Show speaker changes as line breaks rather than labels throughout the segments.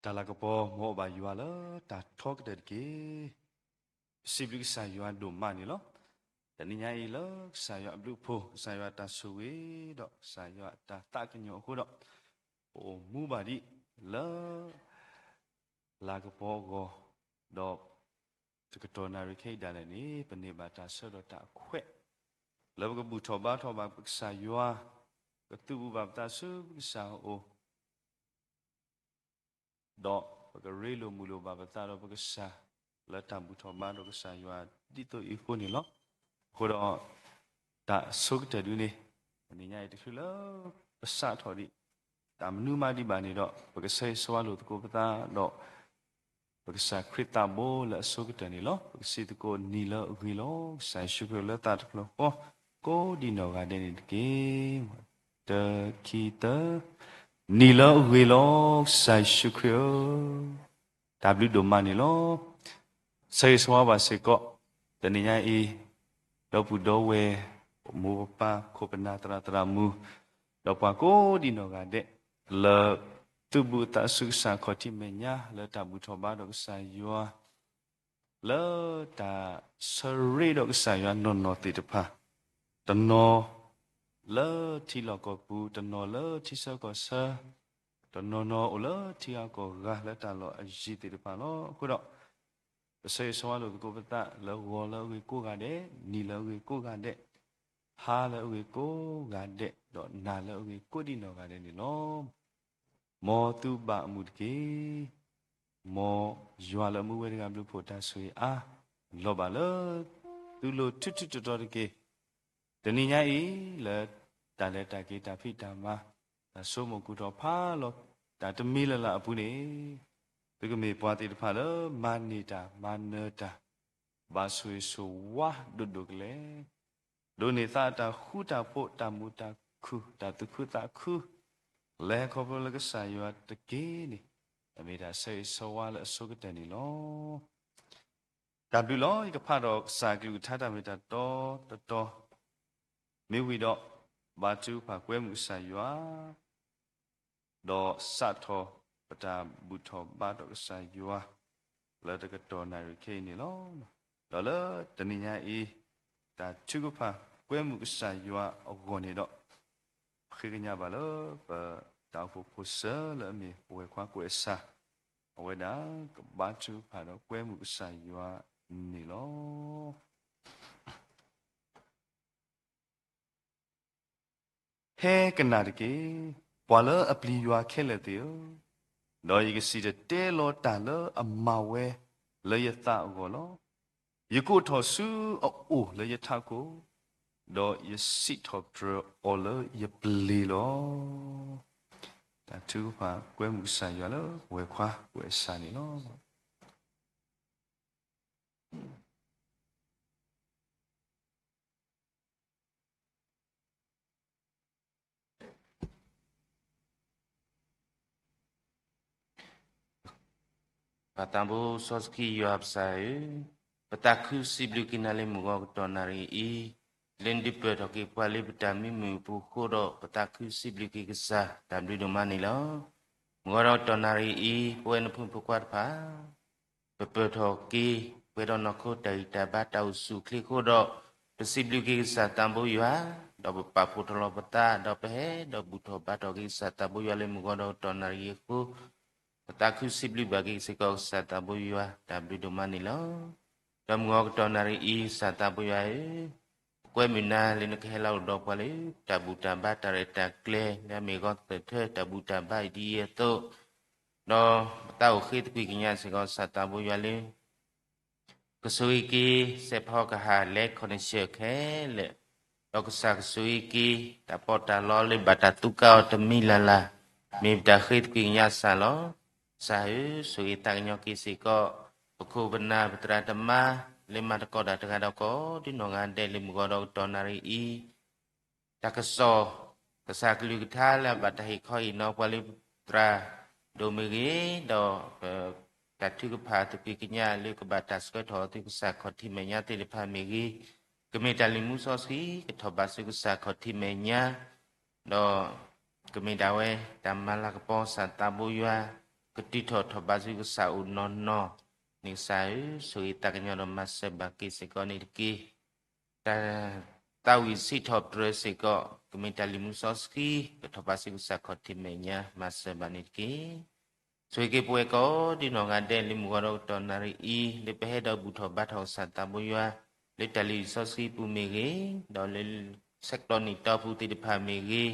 ta la kapo mo ba yua la ta talk de ke siblik sa yua do mani lo ta ni nyai lo sa yua blu pho sa yua ta suwe do sa yua ta ka nyo ko do o mu ba di la kapo go do ta ka to na ri khai da le ni pa ni ba ta so do ta khwe lo ka bu tho ba sa yua ka tu bu ba ta su sa o do ka re lo mu lo ba ta do ka sa la ta bu tho ba do ka sa yua di to i ko ni lo ko do ta so ka du ni ni nyai ti lo pa sa tho di ta mnu ma di ba ni do ka sai so lo ko pa ta do ka sa krita bo la so ka ni lo ka si to ko ni lo ri lo sa shu ko la ta lo ko di no ga de ni ke ta ki ta ni lo ri lo sa shu ko w do ma ni lo sai so ba se ko ta ni nyai e do pu do we mu pa ko pa na tra mu do pa ko di no ga de la tu bu ta su sa ko ti me nya la ta bu tho ba do sa yua la ta sa re do sa yua no ti de pa ta no la ti lo ko pu ta no la ti sa ko sa ta no o la ti a ko ga la ta lo a ji ti de pa lo ko do sai so lo ko pa ta la wo la we ko ga de ni la we ko ga de ha la we ko ga de do na la we ko di no ga de ni lo mo tu ba mu ke mo ywa la mu we ga blu pho ta sui a lo ba lo tu lo tu to ke de ni nya i la ta le ta ke ta phi ta ma ta so mo ku do pha lo ta to mi la pu ni tu ke me pwa ti pha lo ma ni ta ma na ta ba sui so wa do le do ni ta ta khu ta pho ta mu ta khu ta tu khu ta khu le ko bo le ka sa ywa ta ke ni a me da sai so wa la so ka ta ni lo ta blu lo i ka pha do sa glu tha ta me ta to me wi do ba tu pha kwe mu sa ywa do sa tho pa ta bu tho ba do ka sa ywa la ta ka to na ri ke ni lo do le ta ni nya i ta chu ka pha kwe mu sa ywa o go ni do khi ka nya ba lo pa ta fu sa la me we kwa kwe sa we da ba chu pha do kwe mu sa ywa ni lo he ka na de ke pwa lo a pli ywa khe le te yo do yi ka si de te lo ta lo a ma we le ya ta go lo yi ko tho su o le ya ta ko do yi si tho pro o lo yi pli lo ta tu pha kwe mu sa ywa lo we kwa we sa ni lo
Patambo soski yoab sai pataku siblu kinale mugo tonari I lendi pedoki pali betami mu pukodo pataku siblu kisa tabli domani lo mugo tonari I puen pun pukwat pa pepedoki pedonoko dari tabata usu klikodo siblu kisa tambo yoa do paputolo peta do pehe do buto bato kisa tambo yoale mugo tonari ku Taku sibli bagi sikau sata buyua tabli domani lo. Dam ngok tonari I sata buyua kue mina lina kehelau do pale tabu tamba tareta kle na megot te tabu tamba dia to. Do tau khit pikinya sikau sata buyua le. Kesui ki sepho kaha le konesye khele. Do kesak kesui ki tapota lo le batatukau temilala. Mibda khit pikinya salo. Saya suri tanya kisiko buku benar berterima lima teko datang teko di nongan de lima godok tonari I tak keso kesaklu kita lah batahi koi no kuali tra domiri do tatu kepa tepi kenya lu ke batas ke tho tu kesak khoti menya telepa migi kemedalimu sosi ke tho basu kesak khoti menya do kemedawe tamala kepo satabuya ကတိထောထဘာစီကစာဦးနော်နော်နေဆိုင်ဆိုဤတကညောမတ်ဆဘကိစကောနေကီတာဝီစီထောပရစေကောကမင်တလီမူဆော့စကီကထဘာစီကစာခေါတိမေညာမတ်ဆဘနေကီဆွေကေပွဲကောဒီနောငါတဲ့လိမူရောတော်နာရီလေပဟဲတော့ဘူးထောဘတ်ထောဆတ်တဘွာလေတလီဆော့စကီပူမေကေဒေါ်လေဆက်တော်နီတောဖူတိတဖာမေကေ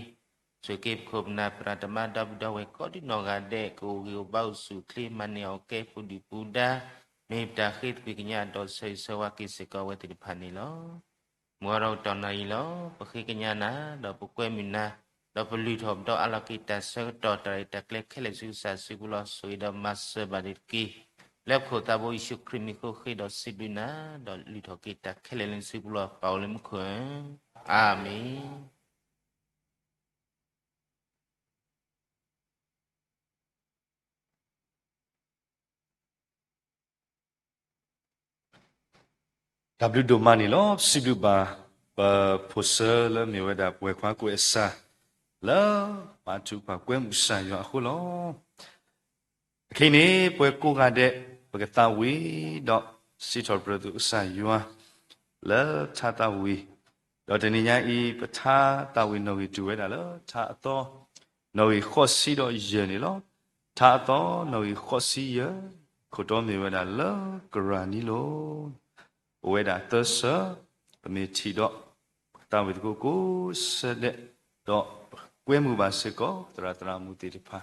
ဆွေကေခုဘနာပရတမတဘဒဝေကောဒီနောငါတဲ့ကိုဂီဘောက်စုခလီမနီအောကေဖူဒီပူဒါမေတ္တာခိတ်ပိကညာတော်ဆေဆဝကိစကောဝတိတဖာနီလောမောရောတော်နာရီလောပခိကညာနာတော့ပုကွဲမီနာတော့ပလူထော့တော့အလကိတဆောတော်တရတကလက်ခဲလက်စုစာစုကလောဆွေဒမတ်ဆဘာဒီကီလက်ခိုတဘိုရှုခရမီခိုခိတော့စိဒူနာတော့လူထော့ကိတခဲလက်လစုကလောပေါလမခွန်းအာမင်
W ဒိုမနီလောစီလူဘာဖိုဆာလမြေဝဒပွဲခွာကိုအစာလာပါချူပါကွဲမှုဆိုင်ရအခုလောအခင်းနေပွဲကိုကတဲ့ပကတဝီတော့စီတော်ပရသူဆိုင်ရလာချတာဝီတော့တနည်းညာဤပထာတာဝီနော်ဝီတူဝဲတာလောသာတော့နော်ဝီခော့စီတော့ယေနေလောသာတော့နော်ဝီခော့စီယခုတော်မြေဝဲတာလောဂရာနီလောဝဲတာသဆာပမေချီတော့တာဝီကိုဆက်တဲ့တော့ကွဲမှုပါစကောတရတရာမူတီတဖာ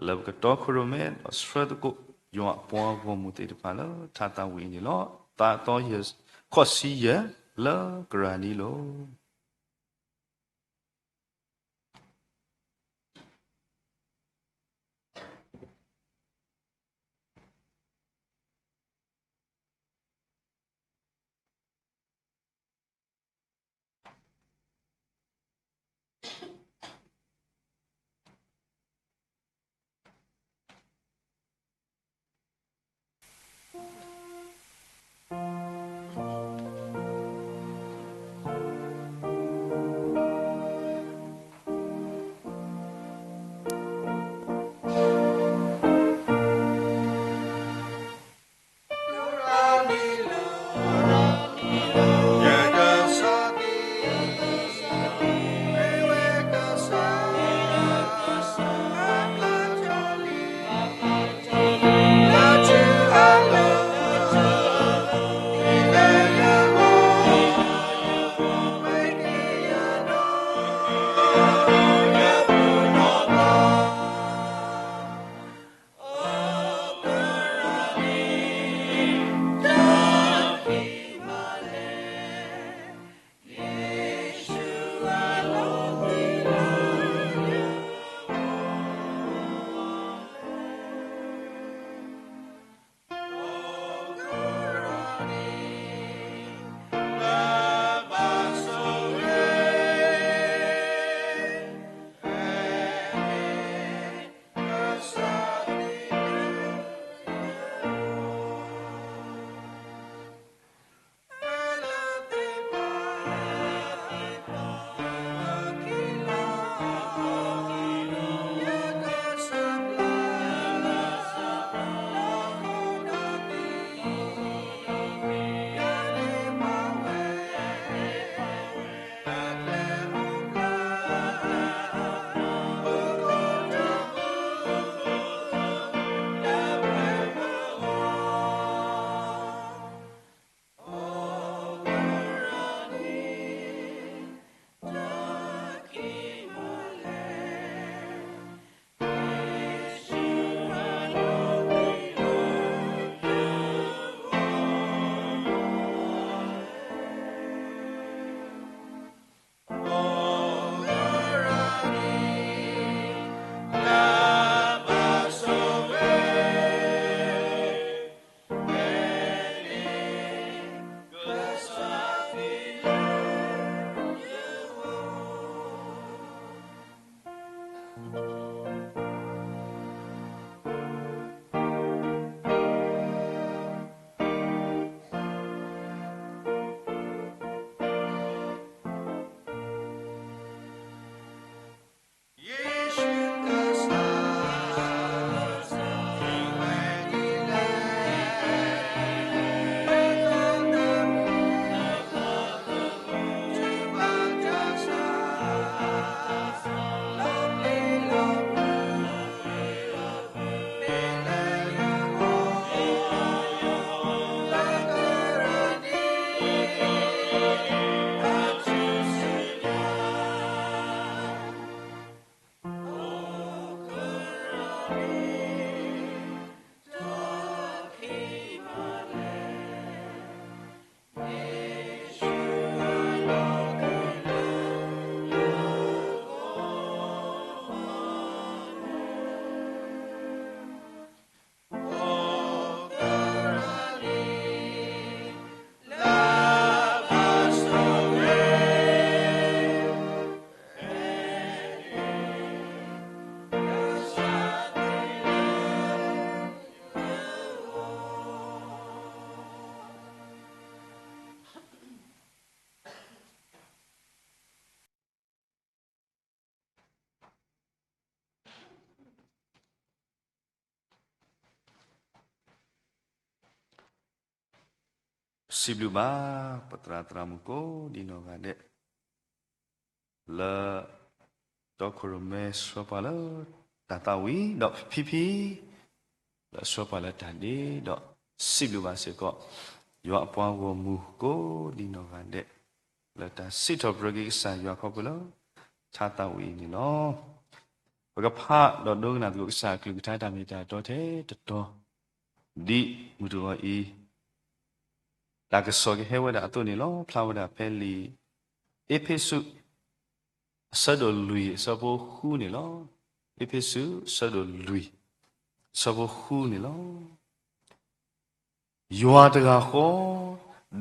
လောကတော့ခရမဲစဖရဒကိုယောပွားဝမူတီတဖာလောသာတာဝီနီလောတာတော့ယခော့စီယလောဂရာနီလော sibluba patra tramuko dinogade la dokurme swapala tatawi dok pipi la swapala tadi dok sibluba seko yo apwa wo mu ko dinogade la ta sito progi sa yo kokulo chatawi ni no baga pha do do na du sa klu ta ta mi ta do the to di mudu I la ke so ke hewa da to ni lo flower da peli episu sado lui sabo hu ni lo episu sado lui sabo hu ni lo ywa da ga ho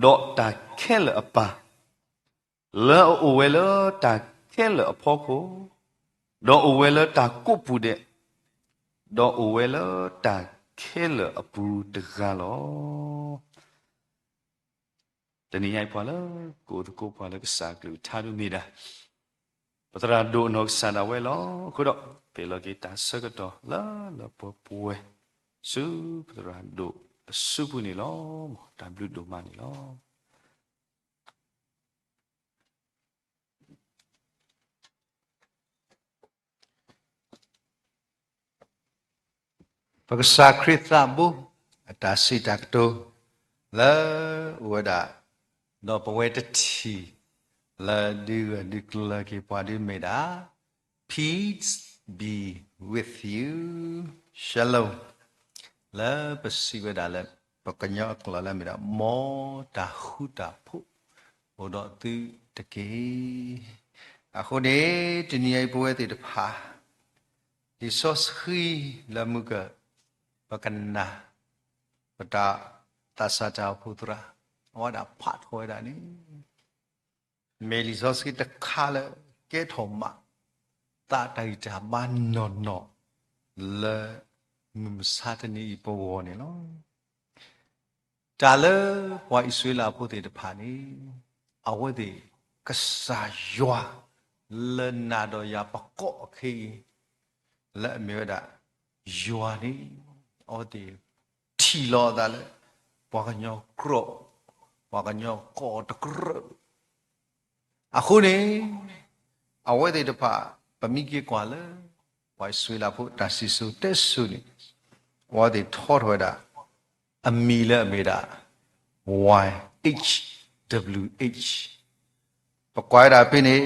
do ta khel apa la o we la ta khel apho ko do o we la ta ko pu de do o we la ta khel apu de ga loတနည်းရိုက်ပါလားကိုတကိုပါလားကစားကလူထားလို့နေတာပတရာဒိုနောဆန္ဒဝဲလောခုတော့ပေလကေတာစကတော့လာလပပွဲစုပတရာဒိုစုပုနေလောတဘလူဒိုမနေလော
ပကစားခရစ်သဘူအတာစီတကတိုလာဝဒါတော့ပဝဲတတီလာဒီကလာကေပါဒီမေဒါ peace be with you shalom လာပစီဝဒါလာပကညောကလာလာမေဒါမောတာဟုတာဖုဟိုတော့သူတကေအခုနေတနည်းပွဲတေတဖာဒီဆော့ခီလာမုကပကနာပတာတဆာတာဖုတရာဝါဒဖတ်ခေါ်တာနိမေလီဇောစကီတခါလေကဲထုံမတာတိုင်တာမနော်နော်လေမမစာတနီပေါ်ဝနေလောတာလေဝါဣဆွေလာဖို့တဲ့တဖာနိအဝဲတဲ့ကစားယွာလနာတော့ရပကော့ခေလက်မြေဒါယွာနိအော်ဒီထီလောတာလေပွားကညောကရော့ပွားကညောကောတကရအခုနေအဝဲတဲ့တဖာပမိကေကွာလေဝိုင်ဆွေလာဖို့တဆီဆူတက်ဆူနေဝါဒီထောထောတာအမီလက်အမေတာ YHWH ပကွာတာဖိနေ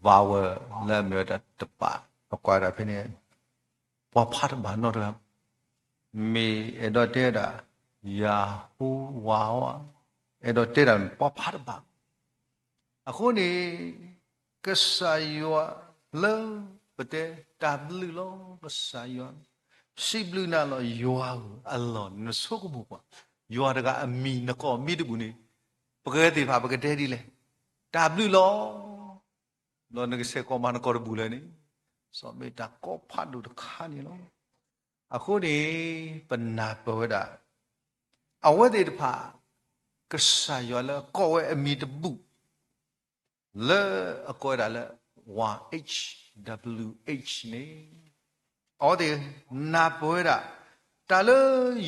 ဘာဝလက်မြေတာတပါပကွာတာဖိနေပွားဖတ်ဘာနော်တော့မေအဲ့တော့တဲ့တာယာဟူဝါဝအဲ့တော့တဲ့တာပွားဖတ်ဘာအခုနေကဆာယောလေပတဲ့တာဘလူလောကဆာယောစိဘလူနာလောယောအလောနဆုကဘူကွာယောတကအမီနကောမိတဘူးနေပကဲတိဖာပကတဲ့ဒီလေတာဘလူလောလောနကစေကောမနကောဘူးလေနေစောမေတာကောဖတ်လို့တခါနေလောအခုနေပနာဘောဒအဝဲတေတဖာကဆာယောလေကောဝဲအမီတဘူးလေအကောဒါလေ YHWH နေအော်ဒီနာပွဲတာတာလေ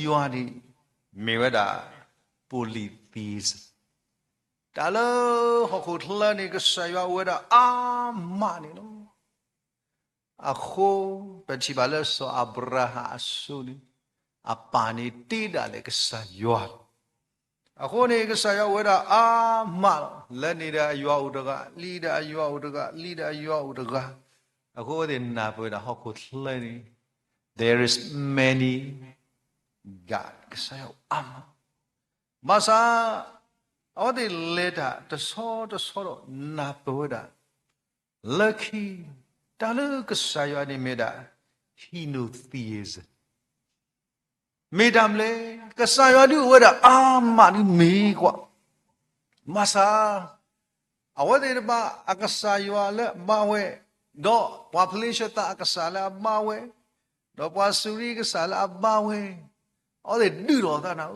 ယွာဒီမေဝဒါပိုလီသီစ်တာလေဟခုထလနေကဆာယဝဲတာအာမနေနော်အခုပချိပါလေဆိုအဗရာဟာဆူနီအပါနေတိဒါလေကဆာယွာအခုနေကဆာယဝဲတာအာမလက်နေတဲ့အယွာဥတကလီတဲ့အယွာဥတကလီတဲ့အယွာဥတကအခုဒီနာပွဲတာဟခုထလနေ there is many God ကဆာယအမမဆာအော်ဒီလေတာတဆောတော့နာပွဲတာ lucky တာလကဆာယနေမေတာ henotheism မေတမ်လေကဆာယဒီဝဲတာအာမဒီမေကွာမဆာအဝဲဒီဘာအကဆာယလေမဝဲတော့ population တာအကဆာလာမဝဲတော့ပွားစူရီကဆာလာမဝဲအော်ဒီဒူတော်တာနော်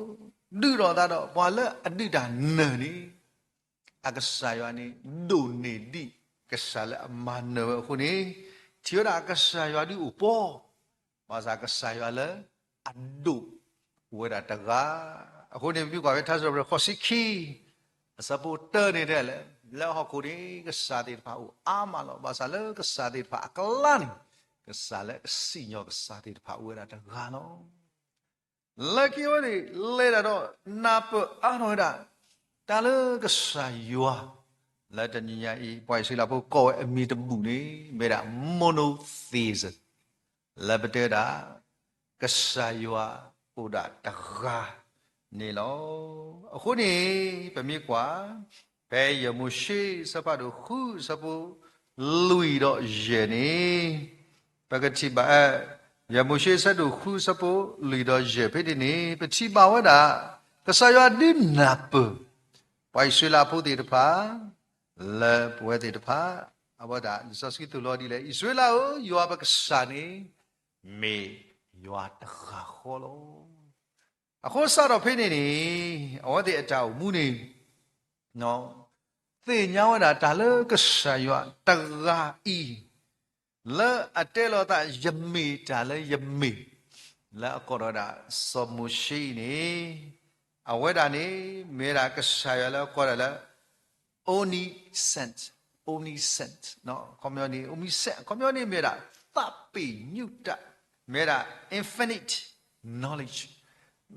ဒူတော်တာတော့ဘာလဲအတိတာနဲနေအကဆာယနေဒိုနေဒီကဆာလာမနဲခုနေချီရအကဆာယဒီဥပေါ်ဘာသာကဆာယလေအဒုဝရတက အခုနေပြီကွာပဲထားဆိုတော့ခေါ်စီခီစပိုတာနေတဲ့လေလောက်ဟခုဒီကစားတဲ့ပါဦးအာမလောဘာသာလေကစားတဲ့ပါကလန်ကစားလေစီညောကစားတဲ့ပါဦးရတာဂါနော်လက်ကီဝဒီလေတော့နာပအာနော်ဒါတာလေကစားယောလက်တညီညာဤပွိုင်ဆွေလာဖို့ကောအမီတမှုနေမေတာမိုနိုသီဇလက်ပတဲတာကစားယောဟိုဒါတဂါနေလောအခုနေပမေကွာဘယ်ရမရှိစပတ်တို့ခုစပူလူရတော့ယေနေပကတိပါရမရှိစတို့ခုစပူလူတော့ယေဖိတိနေပတိပါဝဒကဆယဒိနပပိုင်ဆွေလာဖို့တေတဖာလေပွဲတေတဖာအဘောဒါစစကီတူလော်ဒီလေဣဆွေလာကိုယောဘကဆာနေမေယောတခါခေါ်လောအခုစတော့ဖိနေနေအဝတ်တဲ့အတောက်မူနေနော်သေညောင်းတာဒါလကဆာယောတဂါဤလဲအတဲလောတာယမေဒါလဲယမေလဲအကောတော့ဒါစမရှိနေအဝတ်တာနေမေရာကဆာယောလဲကောရလဲ only sentနော်ကွန်မြူနီ only sent ကွန်မြူနီမေရာတပ်ပိညုတမေရာ infinite knowledge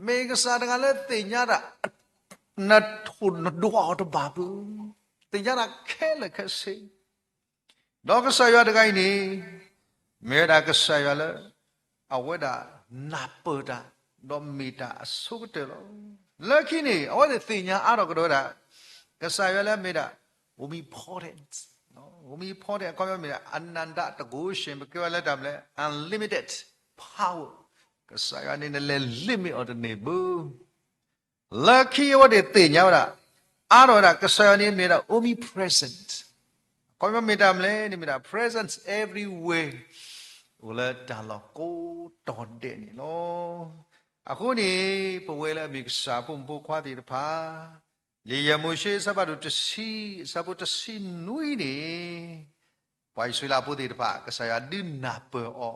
မေကစားတကလည်းတင်ညာတာနတ်ထုနဒွာတော့ဘာဘူးတင်ညာတာခဲလခစီတော့ကစားရတဲ့ကိုင်းနေမေရာကစားရလဲအဝဒနာပတာတော့မီတာအစုတဲ့လို့လက်ခိနေအဝဒတင်ညာအတော့ကတော့တာကစားရလဲမေရာ omnipotent နော် omnipotent ကောင်းရမေရာအနန္တတကုရှင်ဘယ်ပြောလဲတမ်းလဲ unlimited powerကစားရနေလေ limit အတဲ့နေဘူး lucky ဝတဲ့တင်ညာတာအားတော့တာကစားရနေမေရာ omnipresent ကောင်းရမေတမ်းလဲနေမေရာ presence everywhere ဝလာတလောကိုတော်တဲ့နေလို့အခုနေပဝဲလာမိကစားပုံပိုခွားတဲ့ဖာလေယမရှိစပတ်တို့တစီစပတ်တစီနွိနေပွိုင်ဆွေလာပို့တဲ့ဖာကစားရဒင်းနာပေါ်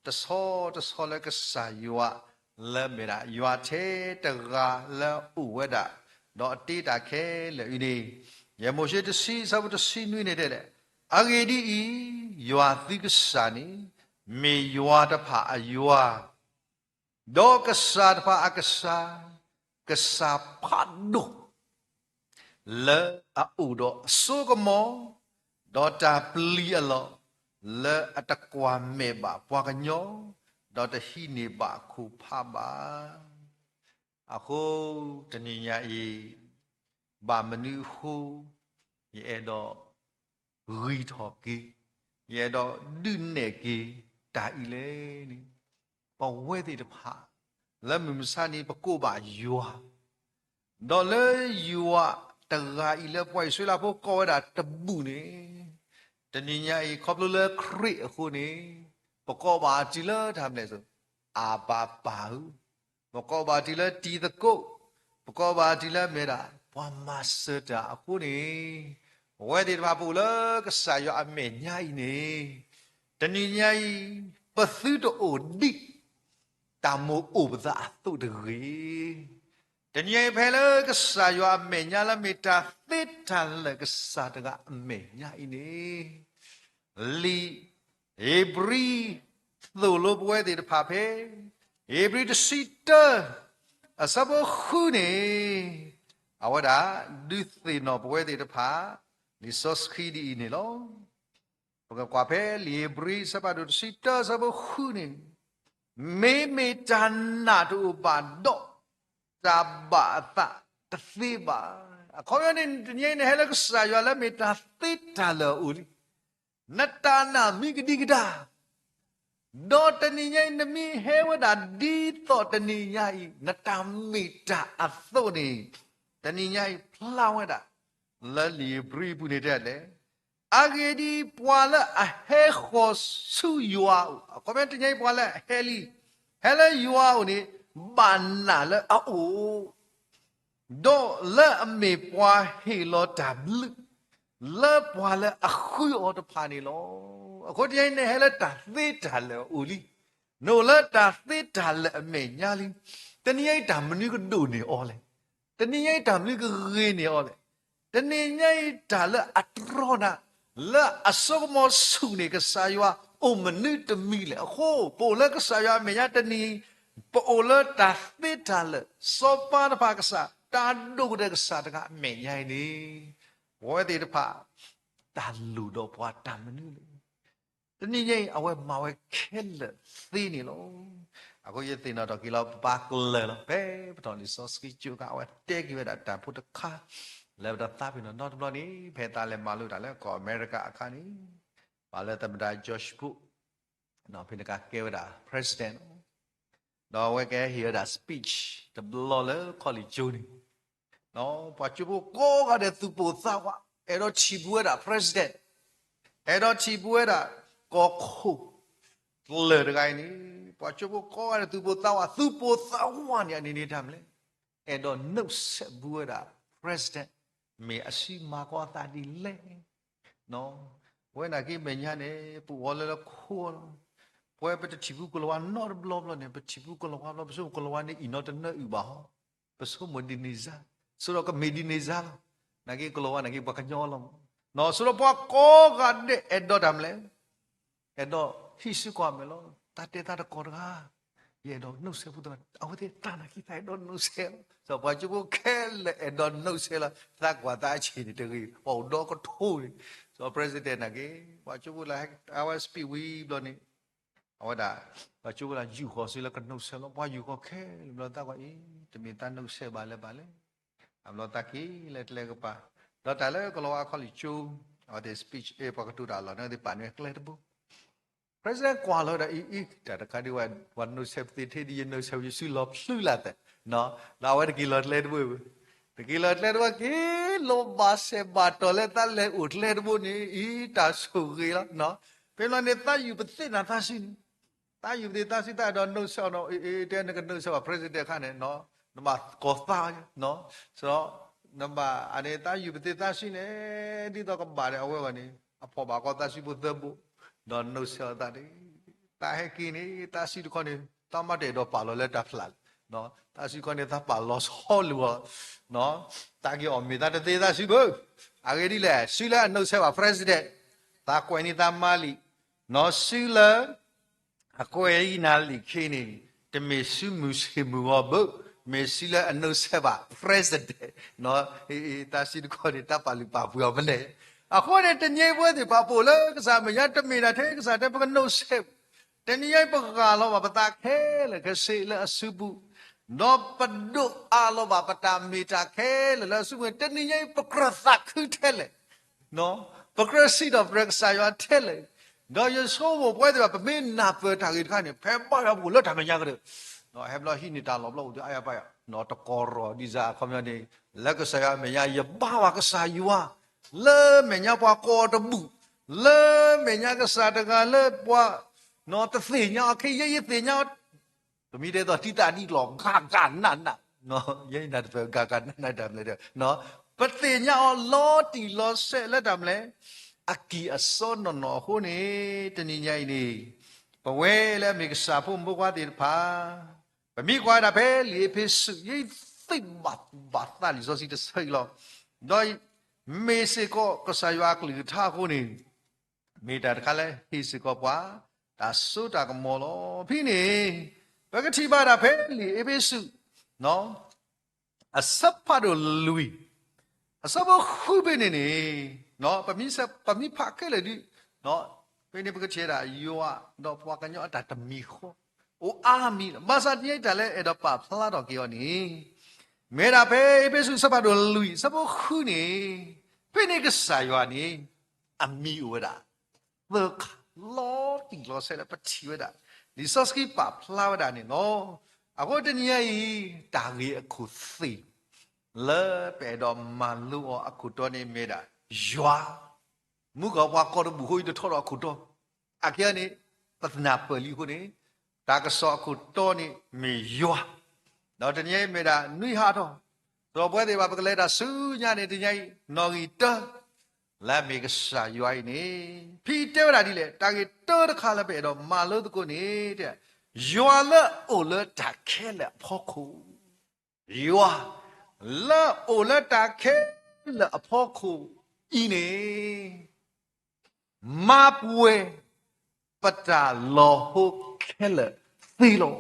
တဆောလကစားယောလဲမေရာယောသေးတဂါလဲဥဝဒတော့အတေးတာခဲလေဤနေယမရှိတစီစပတ်တစီနွိနေတဲ့လေအဂေဒီဤယောသီကစားနေမေယောတဖာအယောဒေါကစားတဖာအကစားကစားဖတ်ဒိုလေအဥဒဆုကမောဒေါတာပလီအလောလေအတကွာမေဘာပွားကညောဒေါတဟိနေဘာခုဖပါအခုတဏိညာဤဘာမနုဟုယေတော့ရီထော်ကီယေတော့ဒုနေကီတာဤလေနိပဝဲတဲ့တဖာလက်မစနီပကိုပါယောဒေါ်လေယောတဂါဤလေပွိုင်ဆွေလာဖို့ကောတာတပုနေတဏိညာဤခေါပလလေခရိအခုနေပကောပါတီလာထားမလဲဆိုအာပါပါဟုပကောပါတီလာတီတကုတ်ပကောပါတီလာမေတာပွားမစတာအခုနေဝဲဒီတပါပူလကဆာယောအမေညာဤနေတဏိညာဤပသုတအိုဒီတမောဥပဒအတုတရီတဏိယဖဲလကဆာယောအမေညာလမေတာသစ်တလကဆာတကအမေညာဤနေလီဧဘရီသို့လိုပွဲတဲ့ဖာဖဲဧဘရီတစီတာအစဘခုနေအဝဒဒုသေနောပွဲတဲ့ဖာလီဆော့စခီဒီနေလောဘကကွာဖဲလီဧဘရီစပါဒုစီတာစဘခုနေမေမေတနာတူပါတော့တဘာတာတသိပါအခေါ်ရနေတညနေဟဲလကဆာရလမေတာသိတလောဦးလီနတနာမိဂဒီဂဒါဒေါတနိညိနမီဟဲဝဒဒီတော့တနိညိနတမိတာအသုနေတနိညိဖလာဝဒလလီပရိပုနေတဲ့လေအဂေဒီပွာလအဟဲခောဆူယောအကွန်မန့်တညိပွာလဟဲလီဟဲလယောနေဘာနာလအိုဒေါလအမေပွာဟီလောတဘလလေပွာလအခုအော်တဖာနေလောအခုတည်းနဲ့ဟဲလက်တာသေးတာလေဦးလီနိုလက်တာသေးတာလေအမေညာလီတနည်းတာမနုကဒုနေအော်လေ တနည်းရိုက်တာမလို့ကရင်းနေရောလေတနည်းရိုက်တာလအထရောနာလာအစောမဆုနေကစားရွာအိုမနုတမီလေဟိုပိုလကစားရွာမရတနည်းပိုလတာသေတာလစောပါတပါကစားတာဒုတဲ့ကစားတကမေညိုင်နေဝဲတဲ့တပါတာလူတော့ဘွားတမနုလေတနည်းရိုက်အဝဲမဝဲခဲလသေနေလို့အခုရတဲ့တော့ကီလောပါကလေလို့ပဲပတော်လီစောစကီချူကအဝဲတဲကီဝဲတာတပုတ်တခါလဲတော့တာပြီးတော့ဘလောနေဖဲတာလဲမလို့တာလဲကောအမေရိကအခါနေဘာလဲတမဒါဂျော့ရှ်ပုနော်ဖိနကကဲဝဲတာ president တော့ဝဲကဲ hear that speech တဘလောလဲခေါ်လီဂျိုနီနော်ဘာချဘူးကိုကတဲ့သူပိုသားဝအဲ့တော့ချီဘူးတာ president အဲ့တော့ချီဘူးတာကောခုလဲတကိုင်းနေဘာချဘူးကိုကတဲ့သူပိုသားဝသူပိုသားဝနေနေတယ်မလဲအဲ့တော့နှုတ်ဆက်ဘူးတာ president me asi ma ko ta di le no when I give me nyane pu wala la ko pwe pe ti bu ko la no blo blo ne pe ti bu ko la blo so ko la ne ino ta na u ba ho pe so mo di ni za so ro ka me di ni za na ki ko la na ki ba ka nyo lo no so ro pa ko ga de edo dam le edo hi su ko me lo ta te ta ko ga ye do no se pu ta aw te ta na ki ta do no se so ba chu ko khel e do no se la ta kwa ta chi ni de ki ho do ko tho ni so president na ki ba chu ko la our speak we lo ni aw da ba chu ko la yu ho se la ka no se lo ba yu ko khel lo ta kwa e de mi ta no se ba le am lo ta ki le ko pa lo ta le ko lo a kho li chu or the speech e pa ka tu da lo na de pa ne kle de bu president ကွာလို့တဲ့ဤတတခါဒီဝတ်နုဆက်တိထေဒီနုဆက်ယူလောလှူလာတဲ့နော်လာဝဲတကီလောလဲဘူးတကီလောလဲတော့ကီလောဘာဆေဘာတော်လဲတလဲဥလဲဘူးနီဤတာဆူကြီးလားနော်ဘယ်လိုနဲ့တယူပသိနာသာရှိတယူပသိသာရှိတဲ့တော့နုဆောတော့အေးတဲ့ကနုဆော president ခါနဲ့နော်နမကောတာနော်ဆိုတော့နမအနေတယူပသိသာရှိနေဒီတော့ကဘာလဲအဝဲကနေအဖော်ဘာကောတာရှိဖို့သဘူးတော့နှုတ်ဆက်တာဒီတာဟဲကင်းနေတာစီတခေါနေတမတ်တဲ့တော့ပါလို့လက်တဖလာနော်တာစီခေါနေတာပါလို့ဆောလူနော်တာကြီးအမေတာတဲ့တာစီဘူးအဂေဒီလေစီလာနှုတ်ဆက်ပါ president တာကွယ်နေတာမာလီနော်စီလာအကွယ်ဤနာလီခင်းနေတမေစုမှုစီမှုဘူးမေစီလာနှုတ်ဆက်ပါ president နော်တာစီတခေါနေတာပါလူပါဘူးမလဲအခုနဲ့တညိပွဲတွေပါပို့လေကစားမရတမီနာတဲ့ကစားတဲ့ပကနှုတ်ဆက်တနည်းပကလောပတာခဲလေကစေလအစုဘူးနောပဒုအလောပတာမီတာခဲလေလစုတနည်းပကရသခုထဲလေနော်ပကရစီတော့ဘရက်ဆာရထဲလေတော့ရဆိုးပွဲတွေပါမင်းနာပတာကြီးခါနေဖဲပါရဘူးလို့တမရကြတယ်နော်ဟဲဘလဟိနေတာလောဘလို့အရပါရနော်တကောရောဒီစားခမရနေလက်ကဆာရမရရပါဝကဆာယူဝလေမညာပွားကောတမှုလေမညာကစားတကလေပွားနော်တသိညာခေရရသိညာတမီတဲ့တော့တိတာဒီလောခါကနနနော်ရိနေတယ်ကကနနတယ်လေနော်ပသိညာလောတီလောဆဲလက်တယ်လေအကီအစောနော်ဟိုနေတနည်းညိုင်နေပဝဲလေမိကစားဖို့မကွာတယ်ဖာပမိကွာတာပဲလေဖိစုရိသိဘတ်တာလီဆိုစီတဆိလောတော့မေစေကိုကဆာယွာကလီထားခုနေမေတာတခါလဲဟိစေကိုပွားဒါဆိုတာကမောလောဖိနေဘဂတိပါတာဖဲလီအေဘေစုနော်အစပ်ပါတော့လူအစပ်ခုပဲနေနေနော်ပမိဖာကဲလေဒီနော်ဖိနေဘဂချေတာယောတော့ပွားကညောအတာတမီခောအိုအာမီမဆာတိတလည်းအဲ့တော့ပါဖလာတော့ကြောနေမေရာဖဲအေဘေစုစပ်ပါတော့လူစပ်ခုနေဖိနေကစားရွာနေအမီဝဒါဘကလောတီလောဆဲလပချီဝဒါဒီဆော့စကီပါဖလာဝဒါနေနော်အခုတနည်းတာကြီးအခုသိလဲပဲတော့မလူအခုတော့နေမေတာရွာမူကဘွားကောဘူးဟိုတထော်အခုတော့အကျနေပဒနာပလီခုနေတာကဆောအခုတော့နေမေရွာတော့တနည်းမေတာနှွိဟာတော့တော့ပွဲတွေပါပကလဲတာစူးညနေတညိုင်နော်ဂီတလာမေကစာရွိုင်းနေဖီတဲဝတာဒီလေတာဂီတောတခါလည်းပဲတော့မာလို့တကုနေတဲ့ရွာလအိုလတာခဲလေဖောခုရွာ la ola ta ke la apoko ine mapwe pata lo ho kele thilo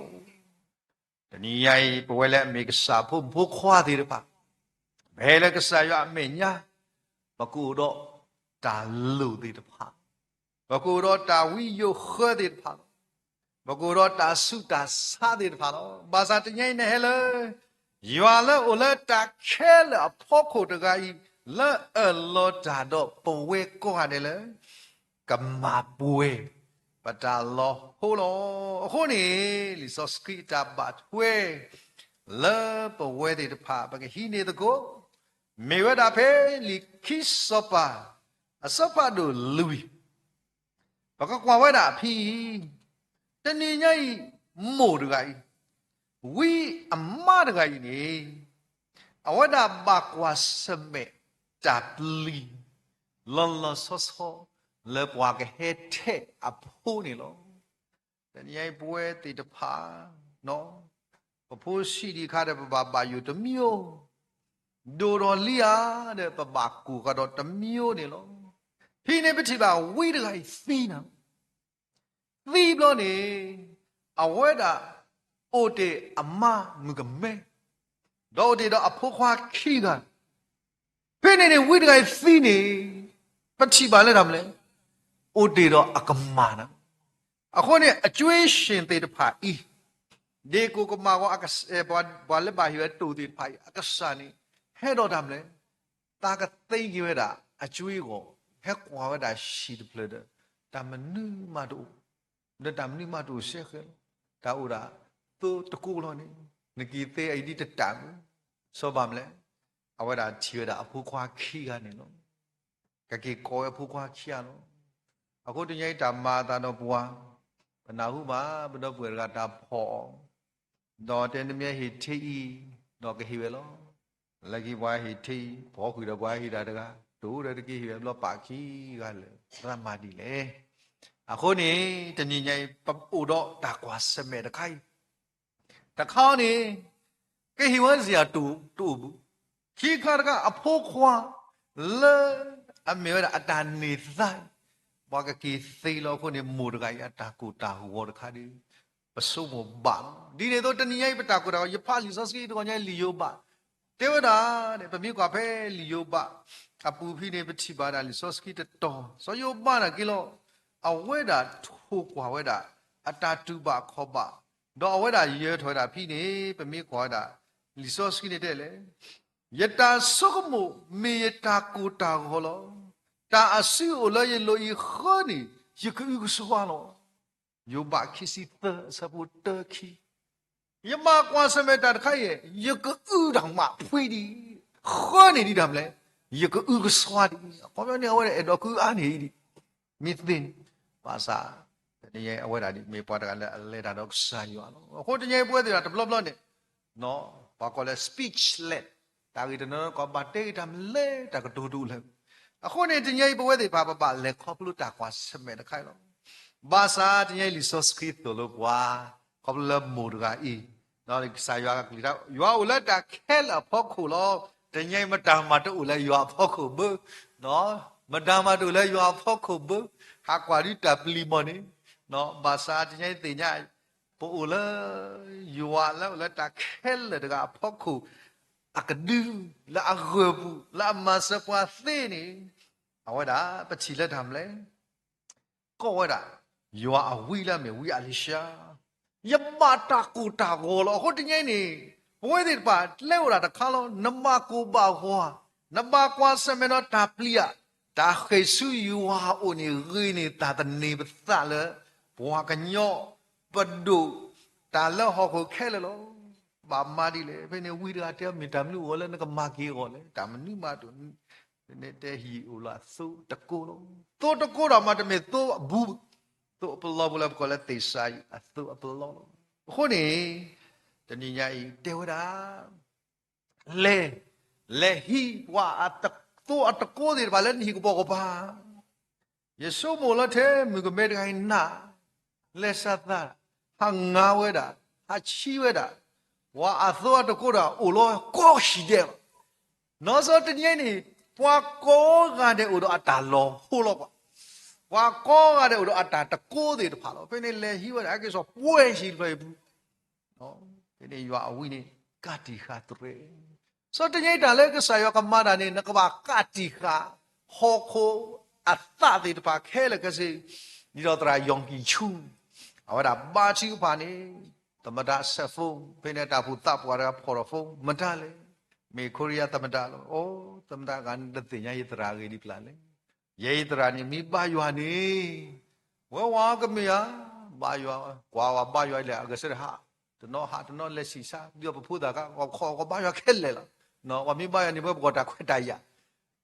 ni yai pwele mi ksa phu bu khwa ti de pa bele ksa yo me nya ba ku do ta lu ti de pa ba ku do ta wi yo khe ti de pa ba ku do ta su ta sa ti de pa lo ba sa ti nyai ne hele ywa le ola ta kele apoko de ga yi la lo ta do pwe ko ha de le kama pwe pata lo ho lo ho ni li so skrita bat hwe le pwe de pa ba hi ne de ko me wa da phe li kisopa asopa do lui ba ka kwa wa da phi tani nyai mo de ga wi amma de ga ni awada ba kwa sme ta pli lon lo so so le bwa ke he the a phu ni lo tani yai pwe ti de pha no phu shi di kha de ba yu de myo do ro lia de ba ku ka do de myo ni lo phi ne pthi ba wi de ga si na vi lo ni awada o de amma mu ga me do de do a phu khwa khi ga phi ne wi de ga si ni pthi ba le da mleโอเดรอากมานะအခုเนี่ยအကျွေးရှင်တေတဖာဤဒီကိုကမာကိုအကဘာလဲဘာရွယ်တူတေတဖာအကဆာနီဟဲတော့တမ်းလဲတာကသိကြီးဝဲတာအကျွေးကိုဟဲကွာဝဲတာရှိတယ်ဖလက်တမနုမတူတမနုမတူရှက်ခဲတာဥရာသူတကူလောနေနကီသေးအိဒီတတံစောပါမလဲအဝဲတာချီဝဲတာအဖူခွာခီကနေနော်ကကေကောအဖူခွာခီရနော်အခုတညိတာမာတာတော့ဘွားဘနာဟုပါဘတော့ပွေကတာဖောတော့တဲ့မြဲဟိထေဤတော့ကဟိဝဲလောလက်ကီဘွားဟိထေဘောခွေတော့ဘွားဟိတာတကဒိုးတဲ့တကိဟိဝဲလောပါခီကလေရမတီလေအခုနေတညညိပပူတော့တာကွာစမဲတခိုင်တခေါနေကဟိဝဲစီယာတူဘူးခီခါတကအဖိုးခွာလဲအမေရအတန်နေဆိုင်ဘာကကေသေလောခုနေမူတကရတာကိုတာဟောတခါဒီပစုံမဘာဒီနေတော့တနည်းရိုက်ပတာကိုတော့ယဖာလီစောစကီတော့ညလီယိုဘာတေဝဒါတဲ့ပမိကွာဖဲလီယိုဘာအပူဖိနေပတိပါဒါလီစောစကီတတော်စောယိုဘာနာကီလောအဝဲတာထိုးကွာဝဲတာအတာတူပါခောပါတော့အဝဲတာရဲထွဲတာဖိနေပမိကွာတာလီစောစကီနေတဲ့လေယတာဆုကမှုမေယတာကိုတာဟောလောတာအစီအိုလယေလိုဤခနီယကဥကစဝါလောယောဘခိစီသစပုတခိယမကွာစမေတာတခိုင်ယကဥတောင်မှဖွေးဒီခနီဒီတမ်းလေယကဥကစဝါဒီကောမနေဝဲအဲ့တော့ကူအာနေဒီမိသင်ပါစာတညအဝဲတာဒီမေပွားတကလည်းလဲတာတော့စာရွာလောဟိုတညပွဲသေးတာတဘလဘလနဲ့နော်ဘာကောလဲ speechless တာဂီတနော်ကောဘာတေတမ်းလဲတကတူတူလဲအခုနေတညိပဝဲတွေပါလေခေါပလူတာကွာစမဲတခိုင်လောဘာသာတညိလီဆိုစခရစ်တိုလောကွာခေါပလမူရာဤနော်ဒီစာရွာကလီတော့ရွာဦးလက်တာခဲလာဖောက်ခုလောတညိမတာမတူလဲရွာဖောက်ခုဘနော်မတာမတူလဲရွာဖောက်ခုဘဟာကွာရီတပလီမနီနော်ဘာသာတညိတင်ညပိုလဲရွာလက်တာခဲလာတကဖောက်ခုakadu la agbu la masapwa thini awada pachila thamle ko wada ywa awi la me wi alisha yamata ku ta go lo ho tnyai ni bwe de pa lewra ta kha lo nama ko ba hwa nama kwa semeno ta plia ta khesu ywa oni ri ni ta ta ni ba le bwa ka nyo padu ta lo ho ko khe loဘာမာဒီလေဘယ်နေဝီရာတဲ့မီတမ်လူဝလဲနကမာကီရောလေတမနုမတူနေတဲ့ဟီအိုလာသုတကိုလုံးသုတကိုတော့မတမေသုဘူးသုအပလောဘလဘကလည်းတေဆိုင်အသုအပလောခုနေတဏိညာဤတေဝရာလေဟီဝါအတသုအတကိုဒီဘာလဲဟီကဘောကပါယေဆုမိုလတဲ့မြကမဲဒိုင်နာလက်ဆတ်တာဟာငါဝဲတာဟာချီဝဲတာဝ wa atho to ko da o lo ko shi de no so tin yin ni wa ko ga de o do ata lo ho lo kwa wa ko ga de o do ata ta ko de pha lo pe ni le hi wa da ke so pwe shi lo bu no pe ni ywa a wi ni ka ti kha tre so tin yin da le ke sa yo ka ma da ni na ka ba ka ti kha ho ko atta de pa khe le ke se ni do tra yong ki chu a wa da ba chi pa ni သမဒဆက်ဖုန်းဖိနေတာဖူတပ်ပွားရဖော်ဖုန်းမတလေမေခိုရီးယားသမဒလို့အိုးသမဒကန်တသိညာယတရာကြီးဒီပလာလေယေတရာနေမိပါယွာနေဝဝကမယာပါယွာကွာဝပါယွာလေအကစရဟာတနောဟာတနောလက်စီစာပြောပဖူတာကခေါ်ကပါယွာခက်လေလားနော်ဝမိပါယနေဘဘောတာခွတ်တရ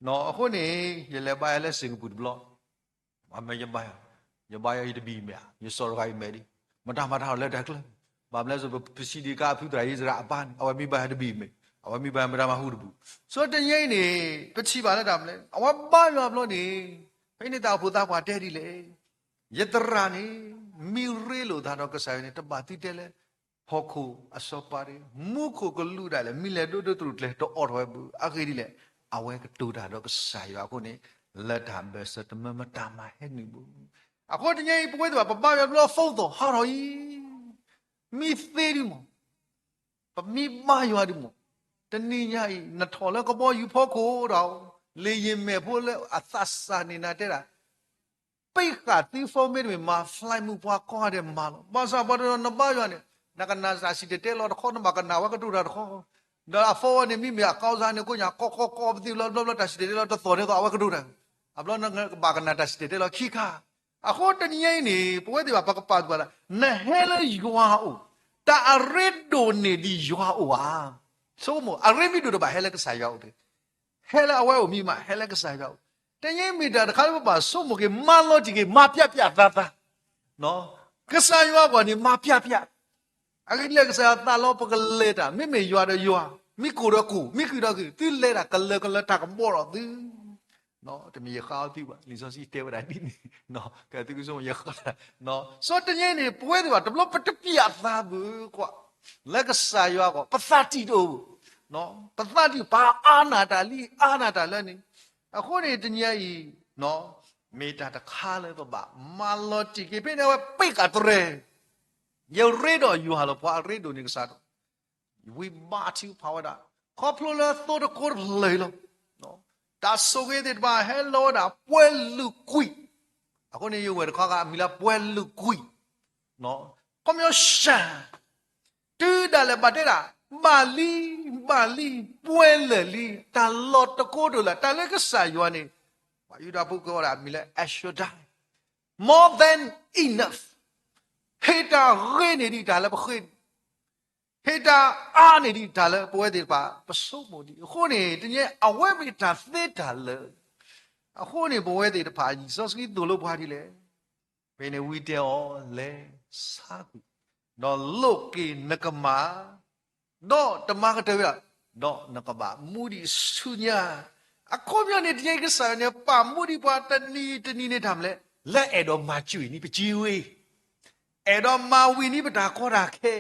နော်အခုနေရလေပါယလက်စင်ပူဘလော့မမေယပါယပါယရဘီမြာယစောရိုင်မေဒီမတာမတာလက်တက်လေဘာမလဲဆိုပစီဒီကာဖူတရာရေးစရာအပန်းအဝမိဘဟတဘီမေအဝမိဘမရမဟုတဘူးဆိုတရင်နေပချီပါလက်တာမလဲအဝပါရွာဘလို့နေဖိနေတာဖူတာပွားတဲဒီလေယတရာနေမီရဲလို့ဒါတော့ကဆိုင်နေတပါတိတဲလေဟောခုအစောပါရီမုခုကလူဒါလေမီလေတိုတိုတူလေတော့အော်ဝဲဘူးအခေဒီလေအဝဲကတူတာတော့ကဆိုင်ရွာခုနေလက်တာဘယ်စတမမတာမဟဲ့နေဘူးအခုတရင်ပွဲတော့ပပရွာဘလို့ဖုတ်တော့ဟာတော့မိသေးဒီမပမိမရွာဒီမတနည်းညာဤနထော်လဲကပေါ်ယူဖို့ခိုးတော့လေရင်မဲ့ဖို့လဲအသစာနေတာတဲ့တာပိတ်ကတီဖုံးမေးမှာဖလိုက်မှုပွားကောတဲ့မှာလို့ဘာသာဘာတော့နပါရွာနေနကနာစာစီတဲ့လို့ခေါ်နမကနာဝကတူတာခေါ်ဒါဖောနေမိမကောင်းစားနေကိုညာကောပတိလို့တရှိတဲ့လို့တော်နေတော့ဝကတူတာအဘလောနဘာကနာတရှိတဲ့လို့ခိခါအခုတနည်းနေပွဲတွေပါပကပတ်ပါလားနဟဲလေယွာအိုတာအရစ်ဒိုနေဒီယွာအိုဟာဆိုမအရစ်မီဒိုဘာဟဲလေကဆိုင်ရောက်တယ်ဟဲလေအဝဲကိုမိမဟဲလေကဆိုင်ရောက်တနည်းမီတာတခါလို့ပါဆိုမကေမလောကြီးကေမပြပြသားနော်ကဆိုင်ရောက်ကနေမပြပြအဲ့ဒီလေကဆိုင်တာလောပကလေတာမိမေယွာတော့ယွာမိကိုတော့ကိုမိကူတော့ကိုတိလေတာကလေတာကမောတော့ဒီနော်တမီခါတီးပါလီဆိုစီတဲဝဒဒီနော်ကဲတူဆိုရခါနော်စောတညင်းနေပွဲတွေပါတဘလပတပြသားဘူးကွာလက်ကစားရွာကွာပသတိတို့နော်ပသတိဘာအာနာတာလီအာနာတာလည်းနေအခုနေတညကြီးနော်မေတာတခါလဲတော့ပါမာလော်တီကေပြနေဝပိတ်ကတရေယောရေတော့ယူဟာလို့ဘာရေတို့နေကစားတော့ဝိမာတီပါဝဒါခေါပလိုလာသောတကောလေလို့နော်ဒါဆိုခဲ့တဲ့ဘာဟဲလောဒါပွဲလူကွီအခုနေရွယ်ခါကမီလာပွဲလူကွီနော်ကွန်မျိုးရှာတူဒါလည်းပါတဲ့လားမာလီပွဲလေလီတာလော့တကိုဒလာတာလည်းကစားရွာနေဘာယူတာပုကောရာမီလာအရှူဒါ more than enough ဟေတာရင်းနေဒီဒါလည်းပခိဟေတာအားနေဒီဒါလည်းပွဲတယ်ပါပစုံမို့ဒီအခုနေတကယ်အဝဲမိတာသေတာလေအခုနေပွဲတယ်တပါကြီးစောစကီတို့လို့ပါဒီလေဘယ်နေဝီတဲော်လေစာကူနော်လုတ်ကေနကမာတော့တမကတဲ့ရတော့နကဘာမူဒီဆုညာအခုမြနေတကယ်ကစားနေပါမူဒီပါတနီနေทำလဲလက်အဲ့တော့မကျွေနီပကြီးဝေးအဲ့တော့မဝီနီပတာခေါ်တာခဲ